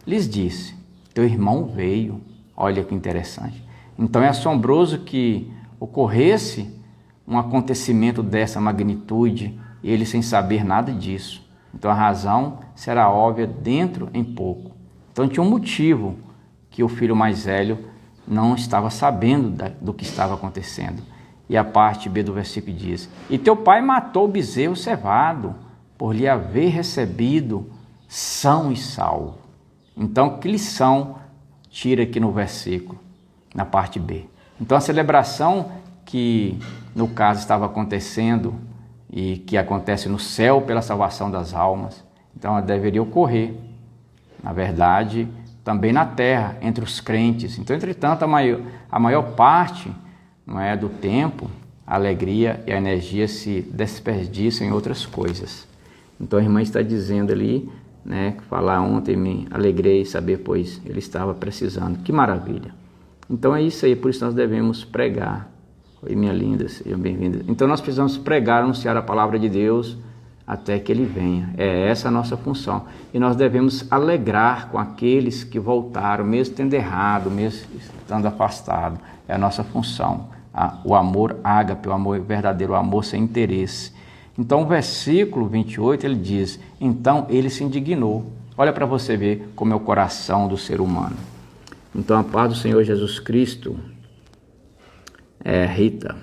lhes disse, teu irmão veio. Olha que interessante. Então é assombroso que ocorresse um acontecimento dessa magnitude e ele sem saber nada disso. Então a razão será óbvia dentro em pouco. Então tinha um motivo que o filho mais velho não estava sabendo do que estava acontecendo. E a parte B do versículo diz, e teu pai matou o bezerro cevado, por lhe haver recebido são e salvo. Então que lição tira aqui no versículo, na parte B? Então a celebração que no caso estava acontecendo e que acontece no céu pela salvação das almas, então ela deveria ocorrer, na verdade, também na terra, entre os crentes. Então, entretanto, a maior parte, não é, do tempo, a alegria e a energia se desperdiçam em outras coisas. Então a irmã está dizendo ali, né, falar ontem me alegrei saber, pois ele estava precisando. Que maravilha! Então é isso aí, por isso nós devemos pregar. Oi, minha linda, sejam bem-vindas. Então nós precisamos pregar, anunciar a palavra de Deus até que ele venha. É essa a nossa função. E nós devemos alegrar com aqueles que voltaram, mesmo tendo errado, mesmo estando afastado. É a nossa função. O amor ágape, o amor verdadeiro, o amor sem interesse. Então o versículo 28, ele diz, então ele se indignou. Olha para você ver como é o coração do ser humano. Então a paz do Senhor Jesus Cristo, Rita,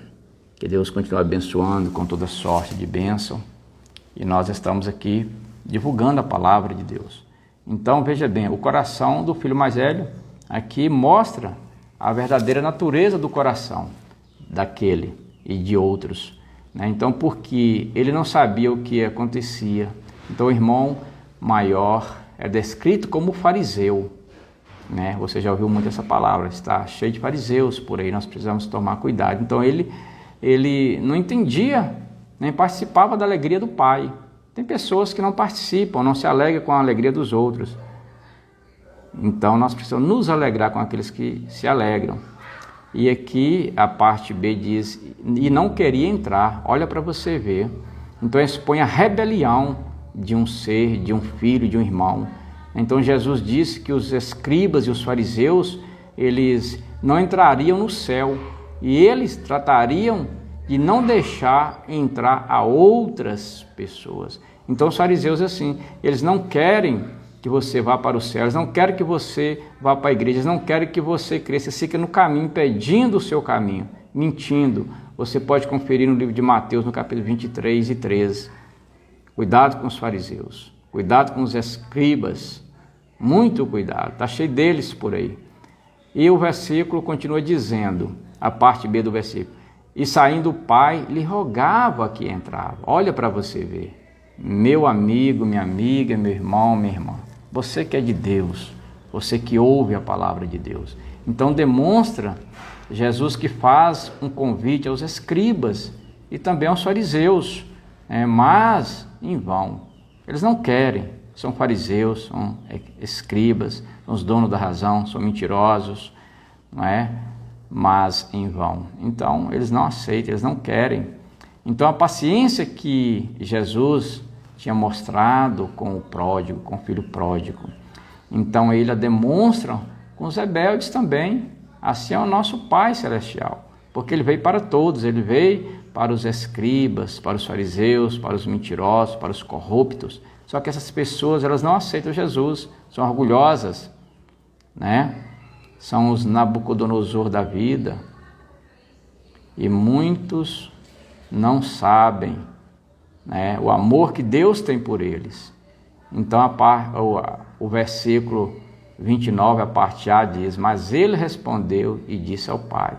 que Deus continue abençoando com toda sorte de bênção. E nós estamos aqui divulgando a palavra de Deus. Então veja bem, o coração do filho mais velho aqui mostra a verdadeira natureza do coração daquele e de outros, né? Então porque ele não sabia o que acontecia. Então o irmão maior é descrito como fariseu, né? Você já ouviu muito essa palavra, está cheio de fariseus por aí, nós precisamos tomar cuidado. Então ele não entendia, nem participava da alegria do pai. Tem pessoas que não participam, não se alegram com a alegria dos outros. Então nós precisamos nos alegrar com aqueles que se alegram. E aqui a parte B diz, e não queria entrar. Olha para você ver. Então expõe a rebelião de um ser, de um filho, de um irmão. Então Jesus disse que os escribas e os fariseus, eles não entrariam no céu. E eles tratariam de não deixar entrar a outras pessoas. Então os fariseus assim, eles não querem que você vá para o céu, eles não querem que você vá para a igreja, eles não querem que você cresça, fica no caminho, impedindo o seu caminho, mentindo. Você pode conferir no livro de Mateus, no capítulo 23 e 13. Cuidado com os fariseus, cuidado com os escribas, muito cuidado, está cheio deles por aí. E o versículo continua dizendo, a parte B do versículo, e saindo o pai, lhe rogava que entrava. Olha para você ver, meu amigo, minha amiga, meu irmão, minha irmã, você que é de Deus, você que ouve a palavra de Deus. Então demonstra Jesus que faz um convite aos escribas e também aos fariseus, mas em vão. Eles não querem, são fariseus, são escribas, são os donos da razão, são mentirosos, não é? Mas em vão. Então eles não aceitam, eles não querem. Então a paciência que Jesus tinha mostrado com o pródigo, com o filho pródigo, então ele a demonstra com os rebeldes também. Assim é o nosso Pai Celestial, porque ele veio para todos, ele veio para os escribas, para os fariseus, para os mentirosos, para os corruptos. Só que essas pessoas, elas não aceitam Jesus, são orgulhosas, né? São os Nabucodonosor da vida, e muitos não sabem, né, o amor que Deus tem por eles. Então o versículo 29, a parte A diz: mas ele respondeu e disse ao pai.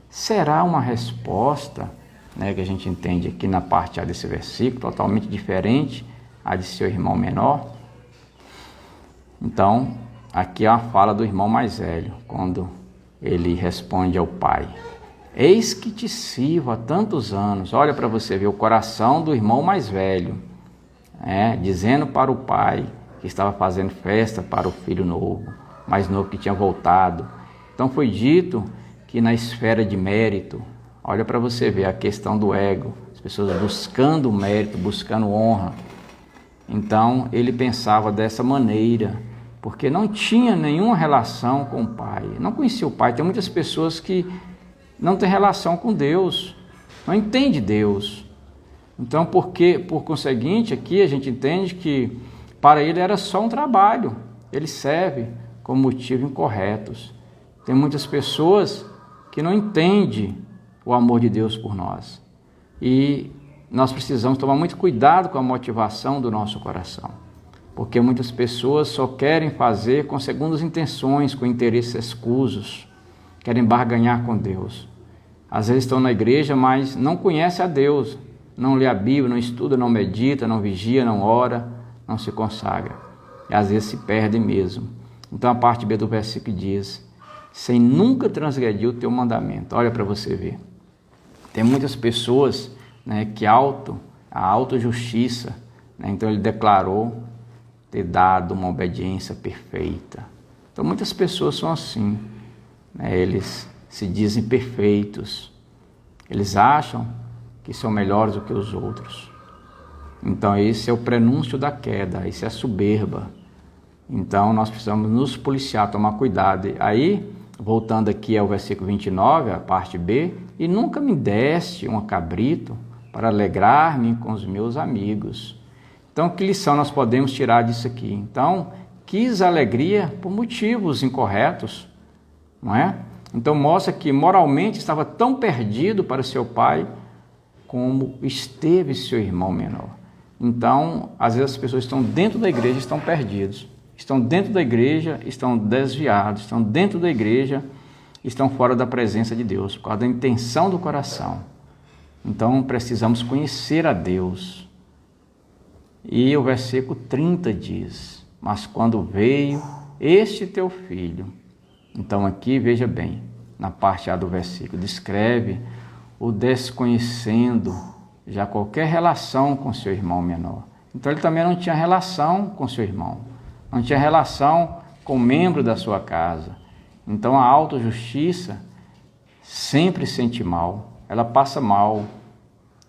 Será uma resposta, né, que a gente entende aqui na parte A desse versículo, totalmente diferente a de seu irmão menor? Então, aqui é uma fala do irmão mais velho, quando ele responde ao pai: eis que te sirvo há tantos anos. Olha para você ver o coração do irmão mais velho, dizendo para o pai que estava fazendo festa para o filho novo, mais novo, que tinha voltado. Então foi dito que na esfera de mérito, olha para você ver a questão do ego, as pessoas buscando mérito, buscando honra. Então ele pensava dessa maneira, porque não tinha nenhuma relação com o pai, não conhecia o pai. Tem muitas pessoas que não têm relação com Deus, não entende Deus. Então, por conseguinte, aqui a gente entende que para ele era só um trabalho, ele serve com motivos incorretos. Tem muitas pessoas que não entendem o amor de Deus por nós. E nós precisamos tomar muito cuidado com a motivação do nosso coração, porque muitas pessoas só querem fazer com segundas intenções, com interesses escusos, querem barganhar com Deus. Às vezes estão na igreja, mas não conhecem a Deus, não lê a Bíblia, não estuda, não medita, não vigia, não ora, não se consagra. E às vezes se perdem mesmo. Então a parte B do versículo diz: sem nunca transgredir o teu mandamento. Olha para você ver. Tem muitas pessoas, né, que a autojustiça, né, então ele declarou ter dado uma obediência perfeita. Então muitas pessoas são assim, né, eles se dizem perfeitos, eles acham que são melhores do que os outros. Então esse é o prenúncio da queda, isso é a soberba. Então nós precisamos nos policiar, tomar cuidado. Aí, voltando aqui ao versículo 29, a parte B: e nunca me deste um cabrito para alegrar-me com os meus amigos. Então, que lição nós podemos tirar disso aqui? Então, quis alegria por motivos incorretos, não é? Então, mostra que moralmente estava tão perdido para seu pai como esteve seu irmão menor. Então, às vezes as pessoas estão dentro da igreja, estão perdidos. Estão dentro da igreja, estão desviados. Estão dentro da igreja, estão fora da presença de Deus, por causa da intenção do coração. Então, precisamos conhecer a Deus. E o versículo 30 diz: mas quando veio este teu filho. Então aqui, veja bem, na parte A do versículo, descreve o desconhecendo já qualquer relação com seu irmão menor. Então ele também não tinha relação com seu irmão, não tinha relação com membro da sua casa. Então a autojustiça sempre sente mal, ela passa mal,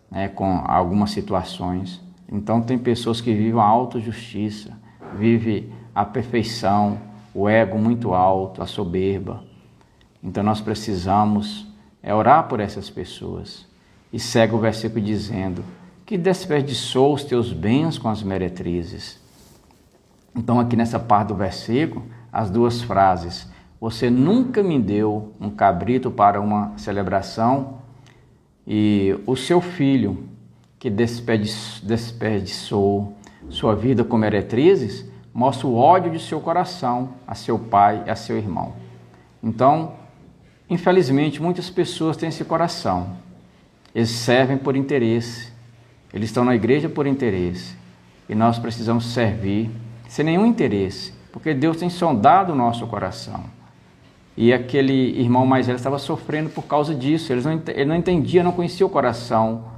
né, com algumas situações. Então tem pessoas que vivem a autojustiça, vivem a perfeição, o ego muito alto, a soberba. Então nós precisamos orar por essas pessoas. E segue o versículo dizendo: que desperdiçou os teus bens com as meretrizes. Então aqui nessa parte do versículo, as duas frases: você nunca me deu um cabrito para uma celebração, e o seu filho que desperdiçou sua vida com meretrizes, mostra o ódio de seu coração a seu pai e a seu irmão. Então, infelizmente, muitas pessoas têm esse coração. Eles servem por interesse, eles estão na igreja por interesse, e nós precisamos servir sem nenhum interesse, porque Deus tem sondado o nosso coração. E aquele irmão mais velho estava sofrendo por causa disso. Ele não entendia, não conhecia o coração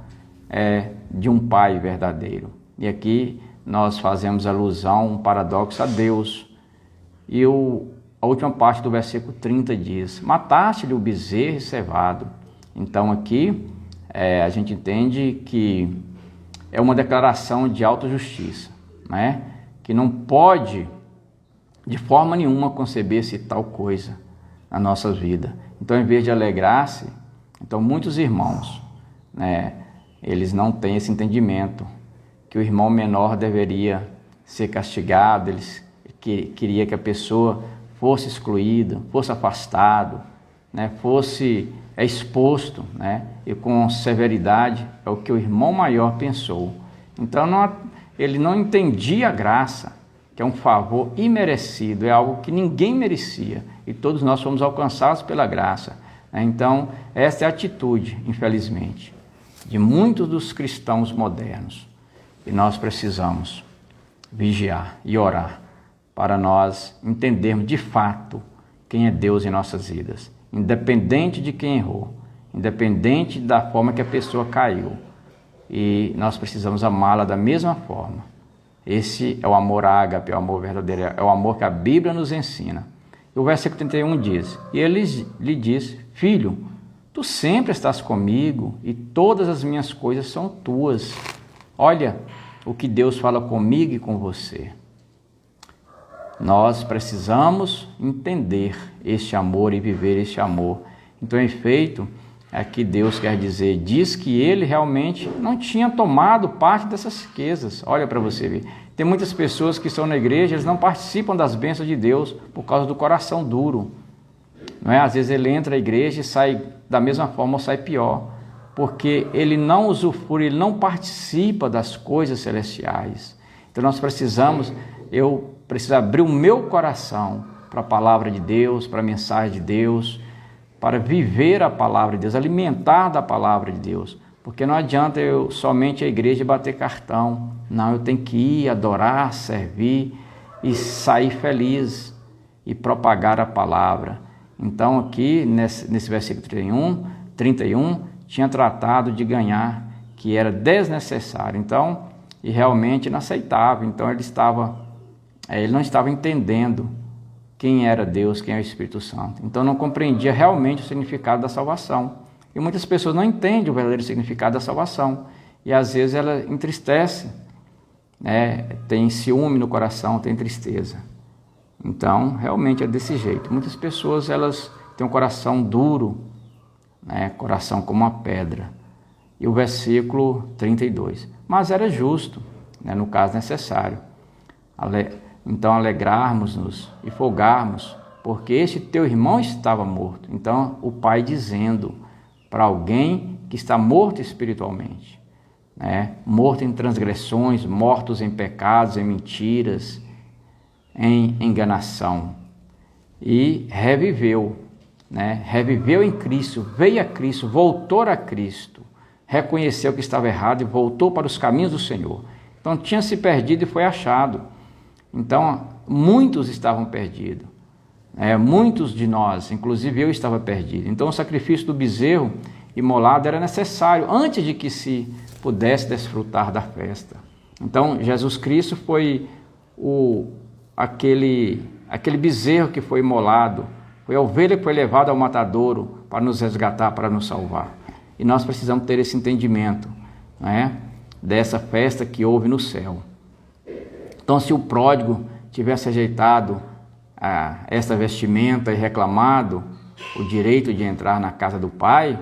de um pai verdadeiro. E aqui nós fazemos alusão, um paradoxo a Deus. E a última parte do versículo 30 diz: mataste-lhe o bezerro cevado. Então aqui a gente entende que é uma declaração de autojustiça, né? Que não pode de forma nenhuma conceber-se tal coisa na nossa vida. Então, em vez de alegrar-se, então muitos irmãos, né, eles não têm esse entendimento que o irmão menor deveria ser castigado. Eles queria que a pessoa fosse excluída, fosse afastado, né, fosse é exposto, né? E com severidade, é o que o irmão maior pensou. Então ele não entendia a graça, que é um favor imerecido, é algo que ninguém merecia, e todos nós fomos alcançados pela graça. Então, essa é a atitude, infelizmente, de muitos dos cristãos modernos. E nós precisamos vigiar e orar para nós entendermos de fato quem é Deus em nossas vidas, independente de quem errou, independente da forma que a pessoa caiu. E nós precisamos amá-la da mesma forma. Esse é o amor ágape, é o amor verdadeiro, é o amor que a Bíblia nos ensina. E o versículo 31 diz: e ele lhe diz: filho, tu sempre estás comigo e todas as minhas coisas são tuas. Olha o que Deus fala comigo e com você. Nós precisamos entender este amor e viver este amor. Então, em efeito, aqui Deus quer dizer, diz que ele realmente não tinha tomado parte dessas riquezas. Olha para você ver. Tem muitas pessoas que estão na igreja, eles não participam das bênçãos de Deus por causa do coração duro. Não é? Às vezes ele entra na igreja e sai da mesma forma ou sai pior, porque ele não usufrui, ele não participa das coisas celestiais. Então nós precisamos, eu preciso abrir o meu coração para a palavra de Deus, para a mensagem de Deus, para viver a palavra de Deus, alimentar da palavra de Deus. Porque não adianta eu somente a igreja bater cartão. Não, eu tenho que ir, adorar, servir e sair feliz e propagar a palavra. Então aqui, nesse versículo 31, tinha tratado de ganhar, que era desnecessário. Então, e realmente inaceitável. Então ele não estava entendendo quem era Deus, quem é o Espírito Santo. Então não compreendia realmente o significado da salvação. E muitas pessoas não entendem o verdadeiro significado da salvação. E às vezes ela entristece, né? Tem ciúme no coração, tem tristeza. Então realmente é desse jeito. Muitas pessoas elas têm um coração duro, né? Coração como uma pedra. E o versículo 32. Mas era justo, né? No caso necessário. Então alegrarmos-nos e folgarmos, porque este teu irmão estava morto. Então o pai dizendo para alguém que está morto espiritualmente, né? Morto em transgressões, mortos em pecados, em mentiras, em enganação, e reviveu, né? Reviveu em Cristo, veio a Cristo, voltou a Cristo, reconheceu que estava errado e voltou para os caminhos do Senhor. Então tinha se perdido e foi achado. Então, muitos estavam perdidos, muitos de nós, inclusive eu estava perdido. Então, o sacrifício do bezerro imolado era necessário antes de que se pudesse desfrutar da festa. Então, Jesus Cristo foi aquele bezerro que foi imolado, foi a ovelha que foi levada ao matadouro para nos resgatar, para nos salvar. E nós precisamos ter esse entendimento, dessa festa que houve no céu. Então, se o pródigo tivesse rejeitado esta vestimenta e reclamado o direito de entrar na casa do pai,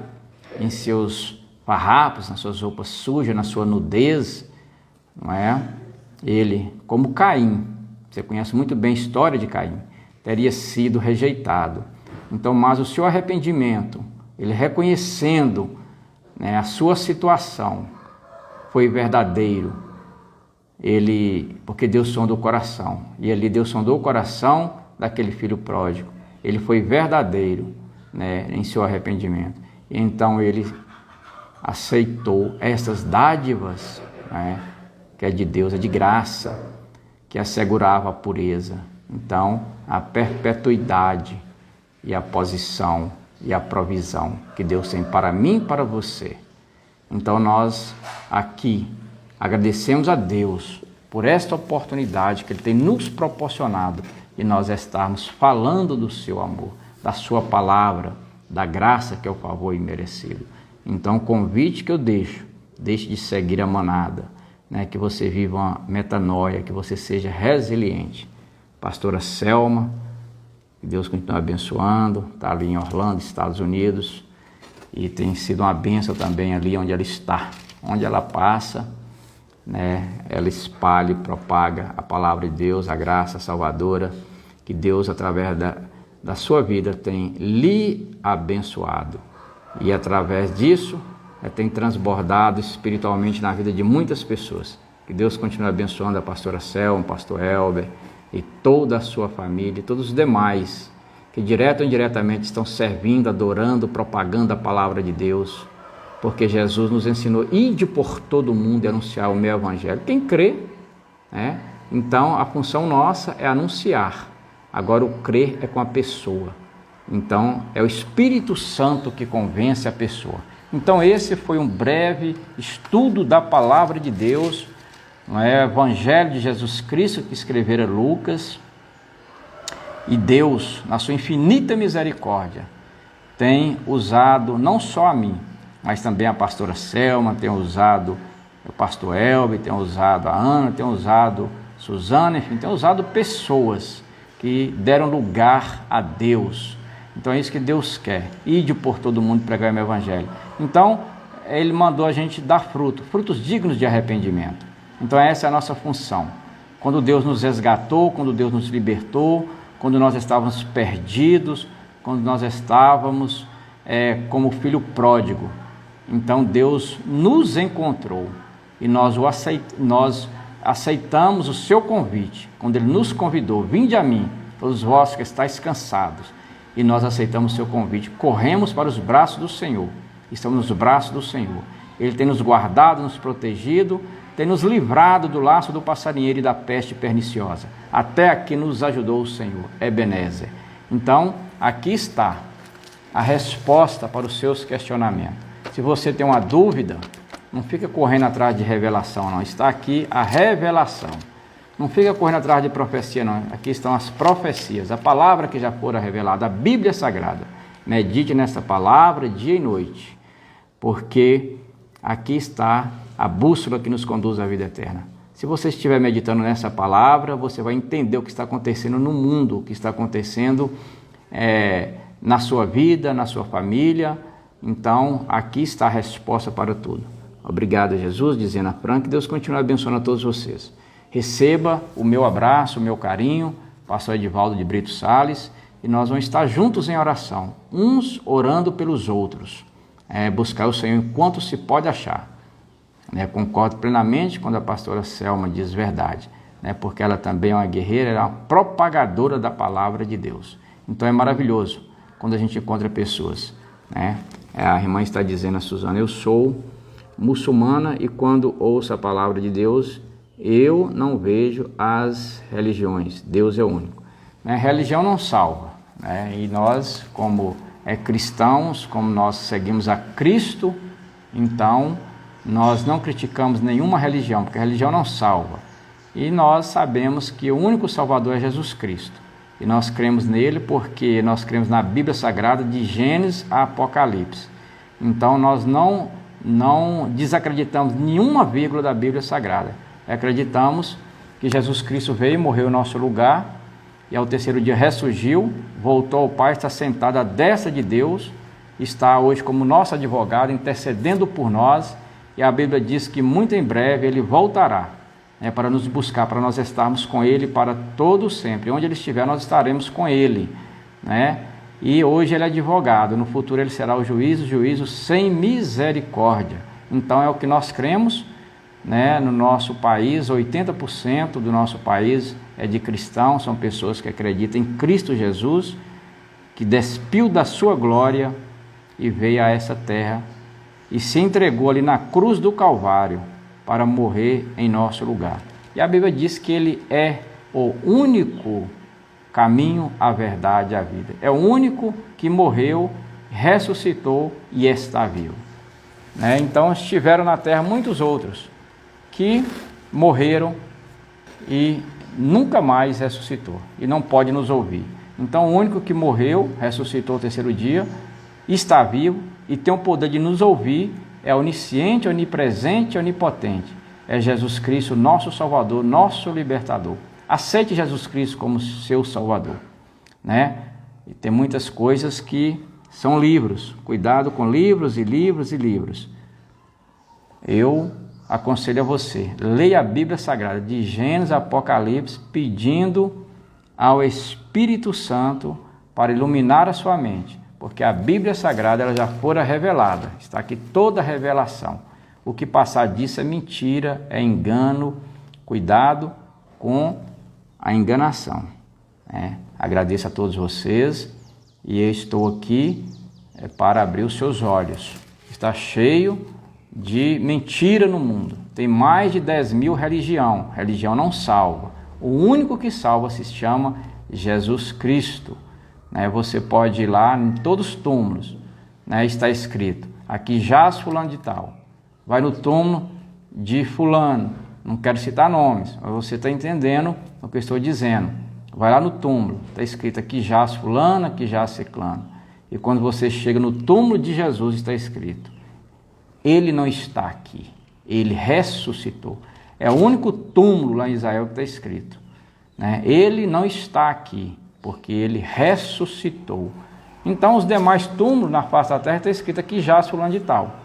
em seus farrapos, nas suas roupas sujas, na sua nudez, ele, como Caim, você conhece muito bem a história de Caim, teria sido rejeitado. Então, mas o seu arrependimento, ele reconhecendo a sua situação, foi verdadeiro. Porque Deus sondou o coração, e ali Deus sondou o coração daquele filho pródigo. Ele foi verdadeiro, em seu arrependimento. E então ele aceitou essas dádivas, que é de Deus, é de graça, que assegurava a pureza. Então, a perpetuidade e a posição e a provisão que Deus tem para mim e para você. Então nós aqui agradecemos a Deus por esta oportunidade que Ele tem nos proporcionado de nós estarmos falando do seu amor, da sua palavra, da graça que é o favor imerecido. Então o convite que eu deixe de seguir a manada, que você viva uma metanoia, que você seja resiliente. Pastora Selma, que Deus continue abençoando, está ali em Orlando, Estados Unidos, e tem sido uma bênção também ali onde ela está, onde ela passa, ela espalha e propaga a palavra de Deus, a graça salvadora, que Deus, através da sua vida, tem lhe abençoado. E através disso, tem transbordado espiritualmente na vida de muitas pessoas. Que Deus continue abençoando a pastora Selma, o pastor Elber e toda a sua família e todos os demais que direto ou indiretamente estão servindo, adorando, propagando a palavra de Deus, porque Jesus nos ensinou, ide por todo o mundo e anunciar o meu evangelho. Quem crê, né? Então a função nossa é anunciar, agora o crer é com a pessoa. Então é o Espírito Santo que convence a pessoa. Então esse foi um breve estudo da palavra de Deus, não é? O Evangelho de Jesus Cristo que escrevera Lucas. E Deus, na sua infinita misericórdia, tem usado não só a mim, mas também a pastora Selma, tem usado o pastor Elber, tem usado a Ana, tem usado Suzana, enfim, tem usado pessoas que deram lugar a Deus. Então é isso que Deus quer, ide por todo mundo pregar o meu evangelho. Então Ele mandou a gente dar frutos dignos de arrependimento. Então essa é a nossa função. Quando Deus nos resgatou, quando Deus nos libertou, quando nós estávamos perdidos, quando nós estávamos como filho pródigo. Então Deus nos encontrou e nós aceitamos o seu convite. Quando Ele nos convidou, vinde a mim, todos vós que estáis cansados, e nós aceitamos o seu convite, corremos para os braços do Senhor, estamos nos braços do Senhor. Ele tem nos guardado, nos protegido, tem nos livrado do laço do passarinheiro e da peste perniciosa. Até aqui nos ajudou o Senhor, Ebenezer. Então, aqui está a resposta para os seus questionamentos. Se você tem uma dúvida, não fica correndo atrás de revelação, não. Está aqui a revelação. Não fica correndo atrás de profecia, não. Aqui estão as profecias, a palavra que já fora revelada, a Bíblia Sagrada. Medite nessa palavra dia e noite, porque aqui está a bússola que nos conduz à vida eterna. Se você estiver meditando nessa palavra, você vai entender o que está acontecendo no mundo, o que está acontecendo na sua vida, na sua família. Então, aqui está a resposta para tudo. Obrigado, Jesus, dizendo a Franca, que Deus continue abençoando a todos vocês. Receba o meu abraço, o meu carinho, pastor Edivaldo de Brito Salles, e nós vamos estar juntos em oração, uns orando pelos outros, buscar o Senhor enquanto se pode achar. Concordo plenamente quando a pastora Selma diz verdade, porque ela também é uma guerreira, ela é uma propagadora da palavra de Deus. Então é maravilhoso quando a gente encontra pessoas. A irmã está dizendo a Suzana, eu sou muçulmana e quando ouço a palavra de Deus, eu não vejo as religiões, Deus é o único. Religião não salva, e nós, como cristãos, como nós seguimos a Cristo, então nós não criticamos nenhuma religião, porque a religião não salva. E nós sabemos que o único Salvador é Jesus Cristo. E nós cremos nele porque nós cremos na Bíblia Sagrada de Gênesis a Apocalipse. Então nós não desacreditamos nenhuma vírgula da Bíblia Sagrada. Acreditamos que Jesus Cristo veio e morreu em nosso lugar, e ao terceiro dia ressurgiu, voltou ao Pai, está sentado à destra de Deus, está hoje como nosso advogado, intercedendo por nós, e a Bíblia diz que muito em breve Ele voltará, para nos buscar, para nós estarmos com Ele para todo sempre. Onde Ele estiver, nós estaremos com Ele, E hoje Ele é advogado, no futuro Ele será o juízo sem misericórdia. Então é o que nós cremos, no nosso país, 80% do nosso país é de cristãos, são pessoas que acreditam em Cristo Jesus, que despiu da sua glória e veio a essa terra e se entregou ali na cruz do Calvário para morrer em nosso lugar. E a Bíblia diz que Ele é o único caminho, a verdade e a vida. É o único que morreu, ressuscitou e está vivo. Então estiveram na terra muitos outros que morreram e nunca mais ressuscitou e não pode nos ouvir. Então o único que morreu, ressuscitou ao terceiro dia, está vivo e tem o poder de nos ouvir, é onisciente, onipresente, onipotente. É Jesus Cristo, nosso Salvador, nosso libertador. Aceite Jesus Cristo como seu Salvador, E tem muitas coisas que são livros. Cuidado com livros e livros e livros. Eu aconselho a você, leia a Bíblia Sagrada, de Gênesis a Apocalipse, pedindo ao Espírito Santo para iluminar a sua mente, porque a Bíblia Sagrada ela já fora revelada, está aqui toda a revelação. O que passar disso é mentira, é engano, cuidado com a enganação. Agradeço a todos vocês e eu estou aqui para abrir os seus olhos. Está cheio de mentira no mundo. Tem mais de 10.000 religião. Religião não salva. O único que salva se chama Jesus Cristo. Você pode ir lá em todos os túmulos. Está escrito, aqui jaz fulano de tal. Vai no túmulo de fulano. Não quero citar nomes, mas você está entendendo o que eu estou dizendo. Vai lá no túmulo. Está escrito aqui jaz fulano, aqui jaz ciclano. E quando você chega no túmulo de Jesus, está escrito, ele não está aqui, ele ressuscitou. É o único túmulo lá em Israel que está escrito, ele não está aqui, porque ele ressuscitou. Então os demais túmulos na face da terra está escrito aqui jaz fulano de tal,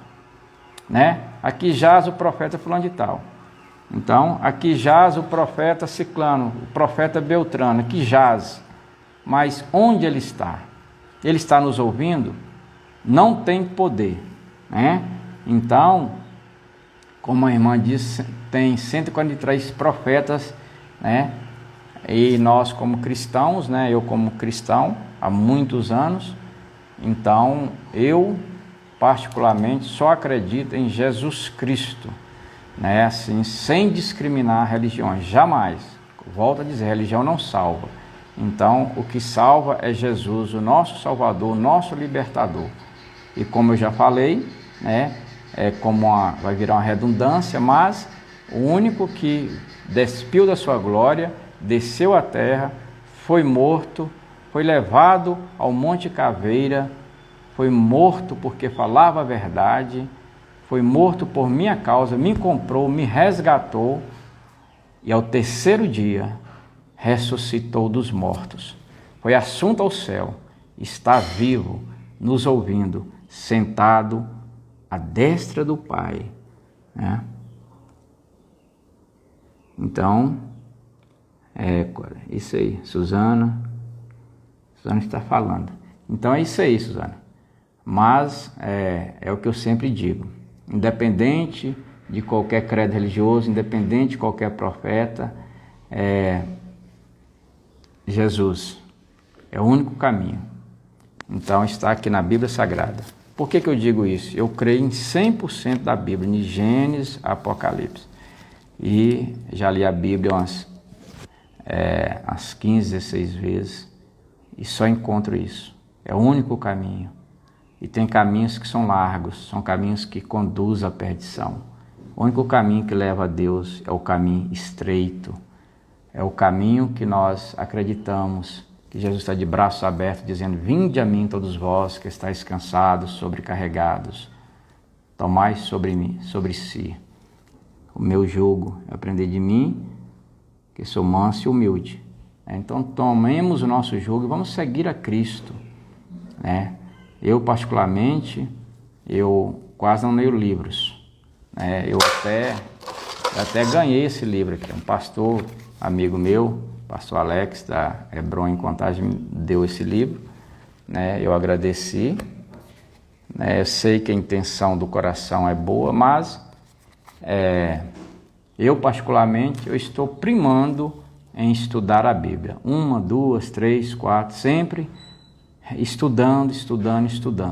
aqui jaz o profeta fulano de tal. Então aqui jaz o profeta ciclano, o profeta Beltrano, aqui jaz. Mas onde ele está? Ele está nos ouvindo? Não tem poder, Então, como a irmã disse, tem 143 profetas, E nós como cristãos, eu como cristão há muitos anos, então eu particularmente só acredito em Jesus Cristo, assim, sem discriminar religiões, jamais. Volto a dizer, religião não salva. Então, o que salva é Jesus, o nosso Salvador, o nosso Libertador. E como eu já falei, vai virar uma redundância, mas o único que despiu da sua glória, desceu à terra, foi morto, foi levado ao Monte Caveira, foi morto porque falava a verdade, foi morto por minha causa, me comprou, me resgatou, e ao terceiro dia ressuscitou dos mortos. Foi assunto ao céu, está vivo, nos ouvindo, sentado à destra do Pai. Então, isso aí, Suzana está falando. Então é isso aí, Suzana. Mas é o que eu sempre digo, independente de qualquer credo religioso, independente de qualquer profeta, Jesus é o único caminho. Então está aqui na Bíblia Sagrada. Por que eu digo isso? Eu creio em 100% da Bíblia, de Gênesis a Apocalipse. E já li a Bíblia umas 15, 16 vezes e só encontro isso. É o único caminho. E tem caminhos que são largos, são caminhos que conduzem à perdição. O único caminho que leva a Deus é o caminho estreito. É o caminho que nós acreditamos que Jesus está de braços abertos, dizendo, vinde a mim todos vós que estáis cansados, sobrecarregados, tomai sobre si o meu jugo, aprendei de mim, que sou manso e humilde. Então tomemos o nosso jugo e vamos seguir a Cristo. Eu particularmente, eu quase não leio livros. Eu até ganhei esse livro aqui, um pastor amigo meu, pastor Alex da Hebron em Contagem, me deu esse livro, eu agradeci, eu sei que a intenção do coração é boa, mas eu particularmente, eu estou primando em estudar a Bíblia, 1, 2, 3, 4, sempre estudando,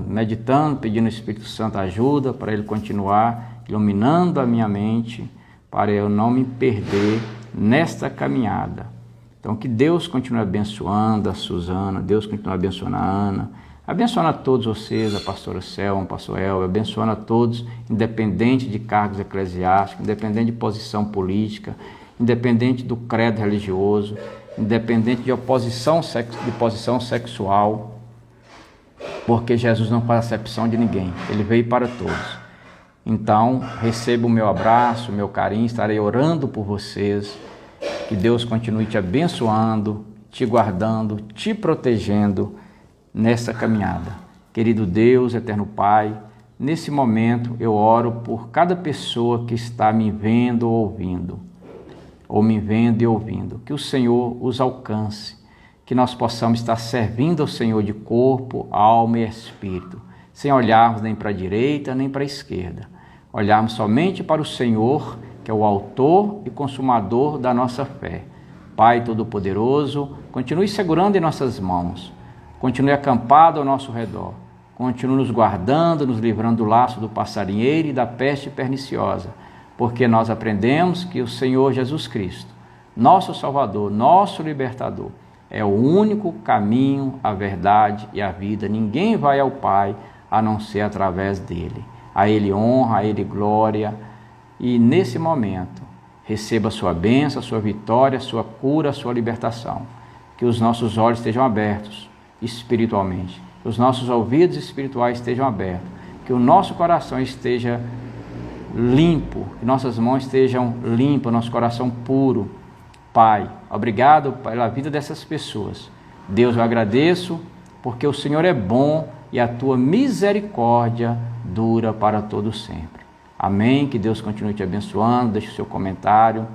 meditando, pedindo ao Espírito Santo ajuda para ele continuar iluminando a minha mente, para eu não me perder nesta caminhada. Então, que Deus continue abençoando a Suzana, Deus continue abençoando a Ana, abençoando a todos vocês, a pastora Selma, o pastor El, abençoando a todos, independente de cargos eclesiásticos, independente de posição política, independente do credo religioso, independente de posição sexual, porque Jesus não faz acepção de ninguém, ele veio para todos. Então, receba o meu abraço, o meu carinho, estarei orando por vocês, que Deus continue te abençoando, te guardando, te protegendo nessa caminhada. Querido Deus, eterno Pai, nesse momento eu oro por cada pessoa que está me vendo ou ouvindo, que o Senhor os alcance, que nós possamos estar servindo ao Senhor de corpo, alma e espírito, sem olharmos nem para a direita nem para a esquerda, olharmos somente para o Senhor, que é o autor e consumador da nossa fé. Pai Todo-Poderoso, continue segurando em nossas mãos, continue acampado ao nosso redor, continue nos guardando, nos livrando do laço do passarinheiro e da peste perniciosa, porque nós aprendemos que o Senhor Jesus Cristo, nosso Salvador, nosso Libertador, é o único caminho, a verdade e a vida. Ninguém vai ao Pai a não ser através dele. A Ele honra, a Ele glória. E nesse momento, receba a sua bênção, a sua vitória, a sua cura, a sua libertação. Que os nossos olhos estejam abertos espiritualmente, que os nossos ouvidos espirituais estejam abertos, que o nosso coração esteja limpo, que nossas mãos estejam limpas, nosso coração puro. Pai, obrigado pela vida dessas pessoas. Deus, eu agradeço porque o Senhor é bom e a tua misericórdia dura para todo sempre. Amém? Que Deus continue te abençoando. Deixe o seu comentário,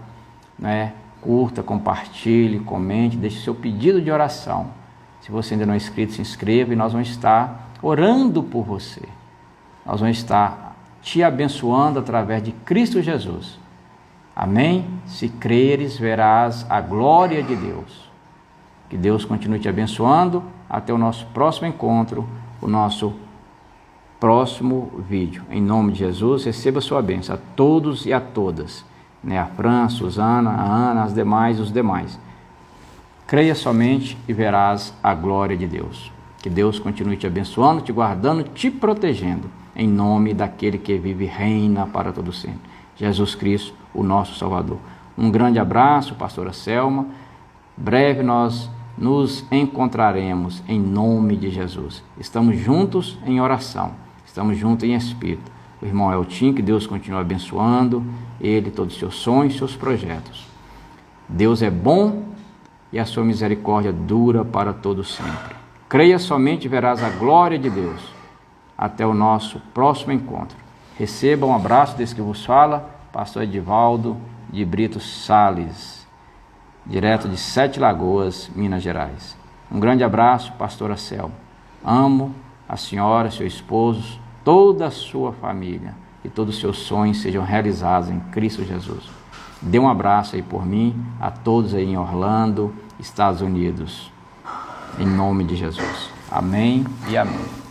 curta, compartilhe, comente, deixe o seu pedido de oração. Se você ainda não é inscrito, se inscreva e nós vamos estar orando por você. Nós vamos estar te abençoando através de Cristo Jesus. Amém? Se creres, verás a glória de Deus. Que Deus continue te abençoando. Até o nosso próximo encontro, o nosso próximo vídeo. Em nome de Jesus, receba a sua bênção a todos e a todas. A Fran, a Suzana, a Ana, os demais. Creia somente e verás a glória de Deus. Que Deus continue te abençoando, te guardando, te protegendo. Em nome daquele que vive e reina para todo sempre. Jesus Cristo, o nosso Salvador. Um grande abraço, pastora Selma. Breve nós nos encontraremos em nome de Jesus. Estamos juntos em oração, estamos juntos em espírito. O irmão Eltim, que Deus continue abençoando, ele, todos os seus sonhos, seus projetos. Deus é bom e a sua misericórdia dura para todo sempre. Creia somente e verás a glória de Deus. Até o nosso próximo encontro. Receba um abraço desse que vos fala, pastor Edivaldo de Brito Sales, direto de Sete Lagoas, Minas Gerais. Um grande abraço, pastora Selma. Amo a senhora, seu esposo, toda a sua família e todos os seus sonhos sejam realizados em Cristo Jesus. Dê um abraço aí por mim, a todos aí em Orlando, Estados Unidos, em nome de Jesus. Amém e amém.